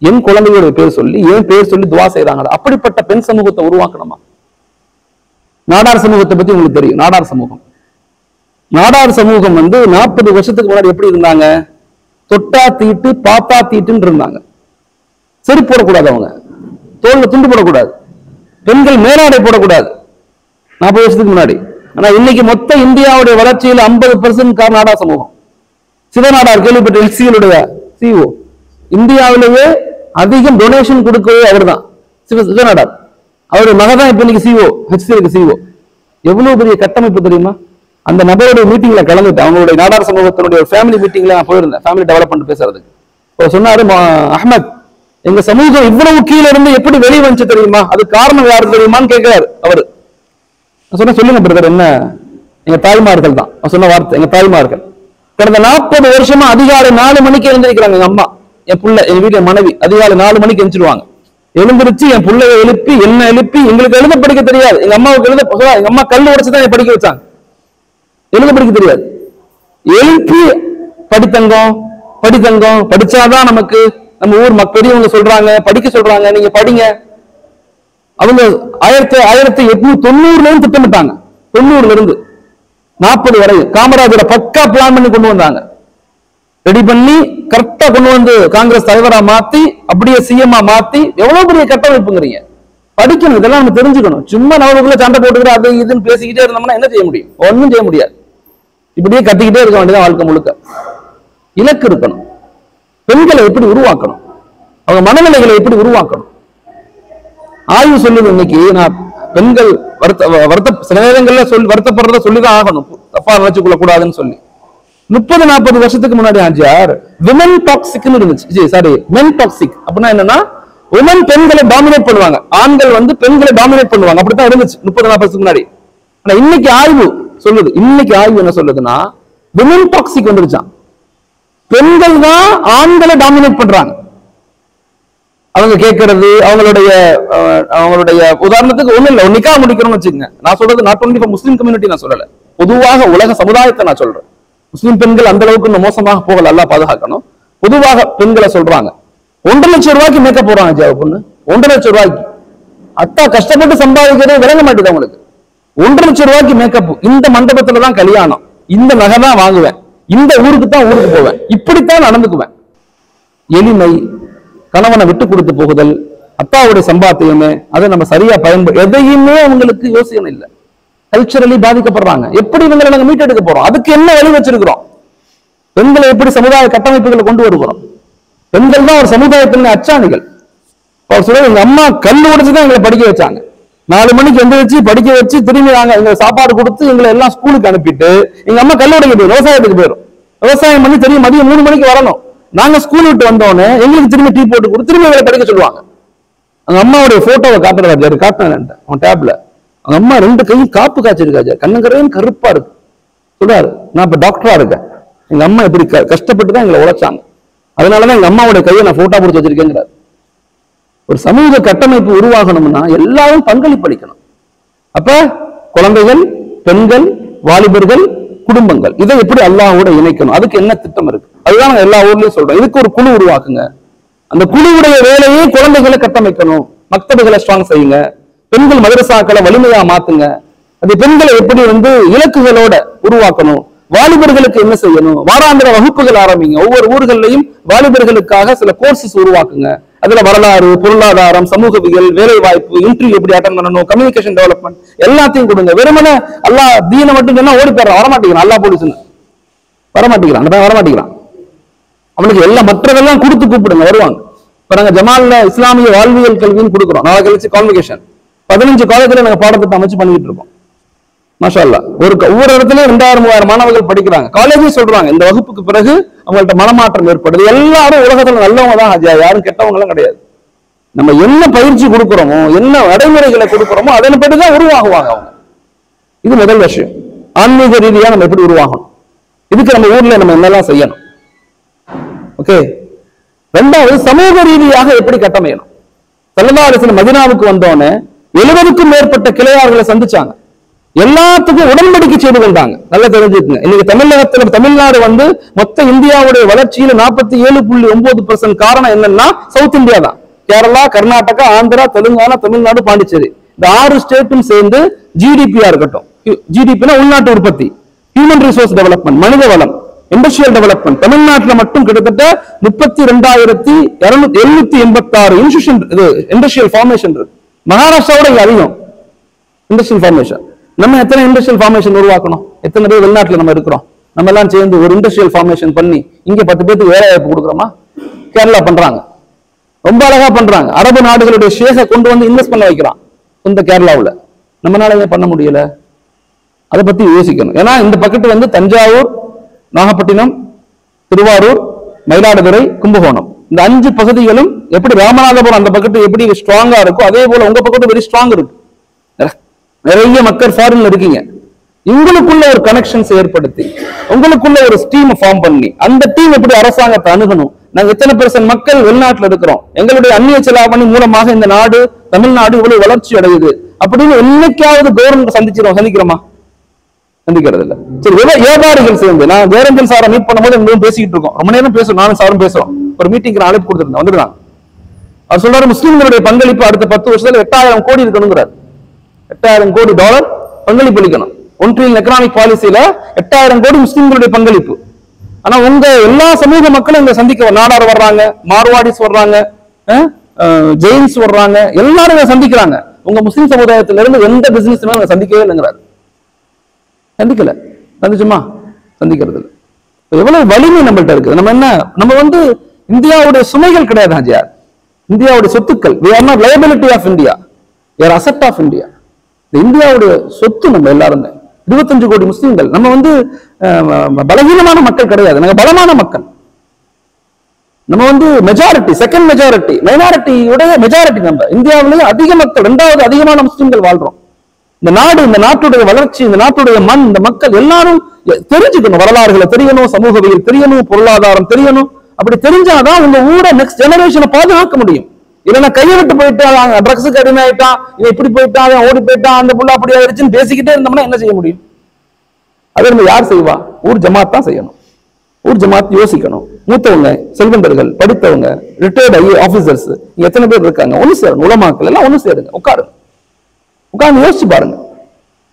என் குழந்தையோட பேர் சொல்லி என் பேர் சொல்லி துவா செய்யறாங்களா? அப்படிப்பட்ட பெண் சமூகத்தை உருவாக்கணுமா? நாடார் சமூகத்தை பத்தி உங்களுக்கு தெரியும். நாடார் சமூகம் 40 வருஷத்துக்கு முன்னாடி எப்படி இருந்தாங்க? தொட்டா தீட்டு பாத்தா தீட்டுன்னு இருந்தாங்க. செருப்பு போடக்கூடாது, அவங்க தோல்ல துண்டு போடக்கூடாது, பெண்கள் மேலாடை போடக்கூடாது 40 வருஷத்துக்கு முன்னாடி. ஆனா இன்னைக்கு மொத்த இந்தியாவுடைய வளர்ச்சியில் 50% நாடார் சமூகம். சிவநாடார் கேள்விப்பட்ட HCL CEO, இந்தியாவிலேயே அதிகம் டொனேஷன் கொடுக்கவே அவர் தான், சிவநாடார். அவருடைய மகதான் இப்ப இன்னைக்கு CEO, HCL CEO. எவ்வளவு பெரிய கட்டமைப்பு தெரியுமா? அந்த நபருடைய மீட்டிங்ல கலந்துட்டு, அவங்களுடைய நாடார் சமூகத்தினுடைய ஃபேமிலி மீட்டிங்ல நான் போயிருந்தேன், ஃபேமிலி டெவலப்மெண்ட் பேசுறதுக்கு. சொன்னாரு, அஹ்மத், எங்க சமூகம் இவ்வளவு கீழே இருந்து எப்படி வெளியே வந்துச்சு தெரியுமா? அது காரணம் யாரு தெரியுமான்னு கேட்கிறாரு அவரு. சொன்ன, சொல்லுங்க பிரதர், என்ன? எங்க தாய்மார்கள் தான். சொன்ன வார்த்தை, எங்க தாய்மார்கள். கடந்த 40 வருஷமா அதிகாலை 4 மணிக்கு எழுந்திருக்கிறாங்க. எங்க அம்மா, என் புள்ள, எங்க வீட்டுல மனைவி அதிகாலை 4 மணிக்கு எழுந்திருவாங்க. எழுந்திருச்சு என் பிள்ளைய எழுப்பி என்ன எழுப்பி, எங்களுக்கு எழுத படிக்க தெரியாது, எங்க அம்மாவுக்கு எங்க அம்மா கல்லு உடைச்சுதான் படிக்க வச்சாங்க, எழுத படிக்க தெரியாது. எழுப்பி படித்தங்கம் படிச்சாதான் நமக்கு நம்ம ஊர் பெரியவங்க சொல்றாங்க, படிக்க சொல்றாங்க, நீங்க படிங்க. அவங்க 1890 திட்டமிட்டாங்க. 90 40 வரை காமராஜரை பக்கா பிளான் பண்ணி கொண்டு வந்தாங்க. ரெடி பண்ணி கரெக்டா கொண்டு வந்து காங்கிரஸ் தலைவரா மாத்தி, அப்படியே சிஎம்ஆ மாத்தி, எவ்வளவு பெரிய கட்டமைப்புங்கிறீங்க. படிக்கணும், இதெல்லாம் நம்ம தெரிஞ்சுக்கணும். சும்மா நமக்குள்ள சண்டை போட்டுக்கிற அது இதுன்னு பேசிக்கிட்டே இருந்தோம்னா என்ன செய்ய முடியும்? ஒன்னும் செய்ய முடியாது. இப்படியே கத்திக்கிட்டே இருக்க வேண்டியதான் வாழ்க்கை முழுக்க. இலக்கு இருக்கணும். பெண்களை எப்படி உருவாக்கணும், அவங்க மனநிலைகளை எப்படி உருவாக்கணும். ஆய்வு சொல்லுது, இன்னைக்கு நான் பெண்கள் சில நேரங்கள்ல வருத்தப்படுறத சொல்லிதான் ஆகணும், தப்பா நினைச்சு கொள்ள கூடாதுன்னு சொல்லி. 30-40 வருஷத்துக்கு முன்னாடி ஆஞ்சார் விமன் டாக்ஸிக்னு இருந்துச்சு. சாரி, மென் டாக்ஸிக். அப்படின்னா என்னன்னா, உமன் பெண்களை டாமினேட் பண்ணுவாங்க, ஆண்கள் பெண்களை டாமினேட் பண்ணுவாங்க. அப்படித்தான் இருந்துச்சு 30-40 வருஷத்துக்கு முன்னாடி. ஆனா இன்னைக்கு ஆய்வு சொல்லுது, என்ன சொல்லுதுன்னா, விமன் டாக்ஸிக் வந்துருச்சான். பெண்கள் தான் ஆண்களை டாமினேட் பண்றாங்க. அவங்க கேட்கறது, அவங்களுடைய உதாரணத்துக்கு ஒண்ணு இல்ல, நிக்கா முடிக்கணும்னு வச்சுக்கோங்க. நான் சொல்றது not only for Muslim community நான் சொல்லல, பொதுவாக உலக சமுதாயத்தை நான் சொல்றேன். முஸ்லிம் பெண்கள் அந்த அளவுக்கு மோசமாக போகல, அல்லாஹ் பாதுகாக்கணும். பொதுவாக பெண்களை சொல்றாங்க, 1.5 லட்சம் ரூபாய்க்கு மேக்கப் போடுறாங்க. ஜாவ பொண்ணு 1.5 லட்சம் ரூபாய்க்கு. அத்தா கஷ்டப்பட்டு சம்பாதிக்கிறதே விளங்க மாட்டேது அவங்களுக்கு. 1.5 லட்சம் ரூபாய்க்கு மேக்கப், இந்த மண்டபத்துலதான் கல்யாணம், இந்த நகை தான் வாங்குவேன், இந்த ஊருக்கு போவேன், இப்படித்தான் நடந்துக்குவேன். எளிமை, கணவனை விட்டு கொடுத்து போகுதல், அத்தாவுடைய சம்பாத்தியமே, அதை நம்ம சரியா எதையுமே அவங்களுக்கு யோசனை இல்லை. கல்ச்சரலி பாதிக்கப்படுறாங்க. எப்படி இவங்களை நாங்க மீட்டெடுக்க போறோம்? அதுக்கு என்ன வழி வச்சிருக்கிறோம்? பெண்களை எப்படி சமுதாய கட்டமைப்புகளை கொண்டு வருகிறோம்? பெண்கள் தான் ஒரு சமுதாயத்தின் அச்சாணிகள். அவர் சொல்ல, எங்க அம்மா கல்லு உடைச்சுதான் எங்களை படிக்க வச்சாங்க. 4 மணிக்கு எந்திரிச்சு படிக்க வச்சு, திரும்பி நாங்க எங்களுக்கு சாப்பாடு கொடுத்து எங்களை எல்லாம் ஸ்கூலுக்கு அனுப்பிட்டு, எங்க அம்மா கல்லு உடைக்க போயிடும், விவசாயத்துக்கு போயிடும். விவசாயம் பண்ணி தெரியும் மதியம் 3 மணிக்கு வரணும். நாங்க ஸ்கூல் விட்டு வந்தோடனே எங்களுக்கு திரும்பி டீ போட்டு கொடுத்து திரும்பி எங்களை படிக்க சொல்லுவாங்க. அவங்க அம்மாவுடைய போட்டோவை காட்டுறேன் அவன் டேப்ல. அவங்க அம்மா 2 கையும் காப்பு காய்ச்சிருக்காச்சு, கண்ணுங்கரையும் கருப்பா இருக்கு. சொல்றாரு, நான் இப்ப டாக்டரா இருக்கேன், எங்க அம்மா இப்படி கஷ்டப்பட்டு தான் எங்களை உழைச்சாங்க, அதனாலதான் எங்க அம்மாவுடைய கையை நான் போட்டோ பிடிச்சி வச்சிருக்கேங்கிறார். ஒரு சமூக கட்டமைப்பு உருவாகணும்னா எல்லாரும் பங்களிப்பு அளிக்கணும். அப்ப குழந்தைகள், பெண்கள், வாலிபர்கள், குடும்பங்கள், இதை எப்படி அல்லாஹ்வோட இணைக்கணும்? அதுக்கு என்ன திட்டம் இருக்கு? அதுதான் எல்லா ஊர்லயும் சொல்றோம். இதுக்கு ஒரு குழு உருவாக்குங்க. அந்த குழுவுடைய வேலையே குழந்தைகளை கட்டமைக்கணும், மக்தபுகளை ஸ்ட்ராங் செய்யுங்க, பெண்கள் மதரசாக்களை வலிமையா மாத்துங்க. அது பெண்களை எப்படி இலக்குகளோட உருவாக்கணும், வாலிபர்களுக்கு என்ன செய்யணும், வாராந்திர வகுப்புகள் ஆரம்பிங்க. ஒவ்வொரு ஊர்களையும் வாலிபர்களுக்காக சில கோர்சஸ் உருவாக்குங்க. அதுல வரலாறு, பொருளாதாரம், சமூகவியல், வேலை வாய்ப்பு, இன்டர்வியூ எப்படி அட்டன் பண்ணணும், கம்யூனிகேஷன் டெவலப்மெண்ட் எல்லாத்தையும் கொடுங்க. வெறுமனே அல்லாஹ் தீனை மட்டும் சொன்னா ஓடி போயிடறான், வரமாட்டேங்கிறான். அல்லாஹ் போலீஸ்னு வரமாட்டேங்கிறான். அவனுக்கு எல்லாம் மற்றதெல்லாம் கொடுத்து கூப்பிடுங்க, வருவாங்க. இப்ப நாங்க ஜமால்ல இஸ்லாமிய வாழ்வியல் கல்வின்னு கொடுக்குறோம். நாளை கழிச்சு கான்வெகேஷன் 15 காலேஜ்ல நாங்க பாடத்திட்டம் அமைச்சு பண்ணிட்டு இருக்கோம். மாஷா அல்லாஹ். ஒவ்வொரு இடத்துலயும் 2000-3000 மாணவர்கள் படிக்கிறாங்க. காலேஜே சொல்றாங்க, இந்த வகுப்புக்கு பிறகு அவங்கள்ட்ட மனமாற்றம் ஏற்படுது. எல்லாரும் உலகத்துல நல்லவங்க தான் ஹஜ்ஜா, யாரும் கெட்டவங்க எல்லாம் கிடையாது. நம்ம என்ன பயிற்சி கொடுக்கிறோமோ, என்ன நடைமுறைகளை கொடுக்கிறோமோ, அதன்படிதான் உருவாகுவாங்க அவங்க. இது முதல் விஷயம். ஆன்மீக ரீதியா நம்ம எப்படி உருவாகணும், இதுக்கு நம்ம ஊர்ல நம்ம என்னெல்லாம் செய்யணும். ஓகே. 2வது, சமூக ரீதியாக எப்படி கட்டமையணும். ஸல்லல்லாஹு அலைஹி வஸல்லம் மதீனாவுக்கு வந்தோடனே 70க்கும் மேற்பட்ட கிளையார்களை சந்திச்சாங்க. எல்லாத்துக்கும் உடன்படிக்கை செய்து கொண்டாங்க. நல்லா தெரிஞ்சுக்கங்க. இன்னைக்கு தமிழ்நாடு வந்து மொத்த இந்தியாவுடைய வளர்ச்சியில 47.9% காரணம் என்னன்னா சவுத் இந்தியா தான். கேரளா, கர்நாடகா, ஆந்திரா, தெலுங்கானா, தமிழ்நாடு, பாண்டிச்சேரி இந்த 6 ஸ்டேட்டும் சேர்ந்து ஜிடிபியா இருக்கட்டும். ஜிடிபினா உள்நாட்டு உற்பத்தி, ஹியூமன் ரிசோர்ஸ் டெவலப்மெண்ட், மனித வளம், இண்டஸ்ட்ரியல் டெவலப்மெண்ட். தமிழ்நாட்டில் மட்டும் கிட்டத்தட்ட 32,786 இண்டஸ்ட்ரியல் ஃபார்மேஷன் இருக்கு. மகாராஷ்டிராவோட அதிகம் இண்டஸ்ட்ரியல் ஃபார்மேஷன். நம்ம எத்தனை இண்டஸ்ட்ரியல் ஃபார்மேஷன் உருவாக்கணும்? எத்தனை பேர் வெளிநாட்டுல நம்ம இருக்கிறோம்? நம்ம எல்லாம் சேர்ந்து ஒரு இண்டஸ்ட்ரியல் ஃபார்மேஷன் பண்ணி இங்க 10 பேருக்கு வேலை வாய்ப்பு கொடுக்குறோமா? கேரளா பண்றாங்க, ரொம்ப அழகா பண்றாங்க. அரபு நாடுகளுடைய ஷேரை கொண்டு வந்து இன்வெஸ்ட் பண்ண வைக்கிறான் இந்த கேரளாவில். நம்மளால ஏன் பண்ண முடியல? அதை பத்தி யோசிக்கணும். ஏன்னா இந்த பக்கத்து வந்து தஞ்சாவூர், நாகப்பட்டினம், திருவாரூர், மயிலாடுதுறை, கும்பகோணம் இந்த 5 பகுதிகளும் எப்படி ராமநாதபுரம் அந்த பக்கத்து எப்படி ஸ்ட்ராங்கா இருக்கோ அதே போல உங்க பக்கத்து வெரி ஸ்ட்ராங் இருக்கு. நிறைய மக்கள் ஃபாரின்ல இருக்கீங்க. உங்களுக்குள்ள ஒரு கனெக்ஷன்ஸ் ஏற்படுத்தி உங்களுக்குள்ள ஒரு டீம் ஃபார்ம் பண்ணி அந்த டீம் எப்படி அரசாங்கத்தை அணுகணும். நாங்க எத்தனை % மக்கள் வெளிநாட்டுல இருக்கிறோம், எங்களுடைய அந்நிய செலாவணி மூலமாக இந்த நாடு தமிழ்நாடு இவ்வளவு வளர்ச்சி அடையுது அப்படின்னு என்னைக்காவது கவர்மெண்ட் சந்திக்கிறோமா? சந்திக்கிறது இல்ல. சரி, வியாபாரிகள் சேர்ந்து நான் ஜெயரஞ்சன் சாரை மீட் பண்ணும்போது எங்களும் பேசிக்கிட்டு இருக்கோம். ரொம்ப நேரம் பேசுறோம், நானும் சாரும் பேசுறோம். ஒரு மீட்டிங் அழைப்பு கொடுத்துருந்தேன், வந்துருந்தாங்க. அவர் சொல்றாரு முஸ்லிம்களுடைய பங்களிப்பு அடுத்த 10 வருஷத்துல 8,000 கோடி இருக்கணுங்கிறார். $8,000 கோடி பங்களிப்பு அளிக்கணும். ஒன்றியல் எக்கனாமிக் பாலிசியில 8,000 கோடி முஸ்லிம்களுடைய பங்களிப்பு. ஆனா உங்க எல்லா சமூக மக்களும் இங்க சந்திக்க நாடார் வர்றாங்க, மார்வாடிஸ் வர்றாங்க, ஜெயின்ஸ் வர்றாங்க, எல்லாரும் சந்திக்கிறாங்க. உங்க முஸ்லிம் சமுதாயத்தில இருந்து எந்த பிசினஸ் சந்திக்கவே இல்லைங்கிறாரு. சந்திக்கல. சந்திச்சுமா? சந்திக்கிறது இல்லை. எவ்வளவு வலிமை நம்மள்ட்ட இருக்குது. நம்ம வந்து இந்தியாவுடைய சுமைகள் கிடையாது ஹாஜியார், இந்தியாவுடைய சொத்துக்கள். we are not liability of India, we are asset of India. இந்தியாவுடைய சொத்து நம்ம எல்லாருமே. 25 கோடி முஸ்லிம்கள். நம்ம வந்து பலவீனமான மக்கள் கிடையாது, நாங்க பலமான மக்கள். நம்ம வந்து மெஜாரிட்டி, செகண்ட் மெஜாரிட்டி, மைனாரிட்டியுடைய மெஜாரிட்டி. நம்ம இந்தியாவிலேயே அதிக மக்கள், 2வது அதிகமான முஸ்லிம்கள் வாழ்றோம். இந்த நாடு, இந்த நாட்டுடைய வளர்ச்சி, இந்த நாட்டுடைய மண், இந்த மக்கள் எல்லாரும் தெரிஞ்சுக்கணும். வரலாறுகளை தெரியணும், சமூகவியல் தெரியணும், பொருளாதாரம் தெரியணும். அப்படி தெரிஞ்சாதான் உங்க ஊரை நெக்ஸ்ட் ஜெனரேஷனை பாதுகாக்க முடியும். இல்லைன்னா கையை விட்டு போயிட்டான், ட்ரக்ஸுக்கு அடிமை ஆயிட்டான், இவன் இப்படி போயிட்டான், ஓடி போயிட்டான், அந்த புள்ள அப்படி ஆயிடுச்சுன்னு பேசிக்கிட்டே இருந்தோம்னா என்ன செய்ய முடியும்? அதை நம்ம யார் செய்வா? ஊர் ஜமாத் தான் செய்யணும். ஊர் ஜமாத் யோசிக்கணும். மூத்தவங்க, செல்வந்தர்கள், படித்தவங்க, ரிட்டையர்ட் ஆபீசர்ஸ் எத்தனை பேர் இருக்காங்க, ஒண்ணு சேருங்க. உலமாக்கள் எல்லாம் ஒண்ணு சேருங்க, உட்காருங்க, உட்கார்ந்து யோசிச்சு பாருங்க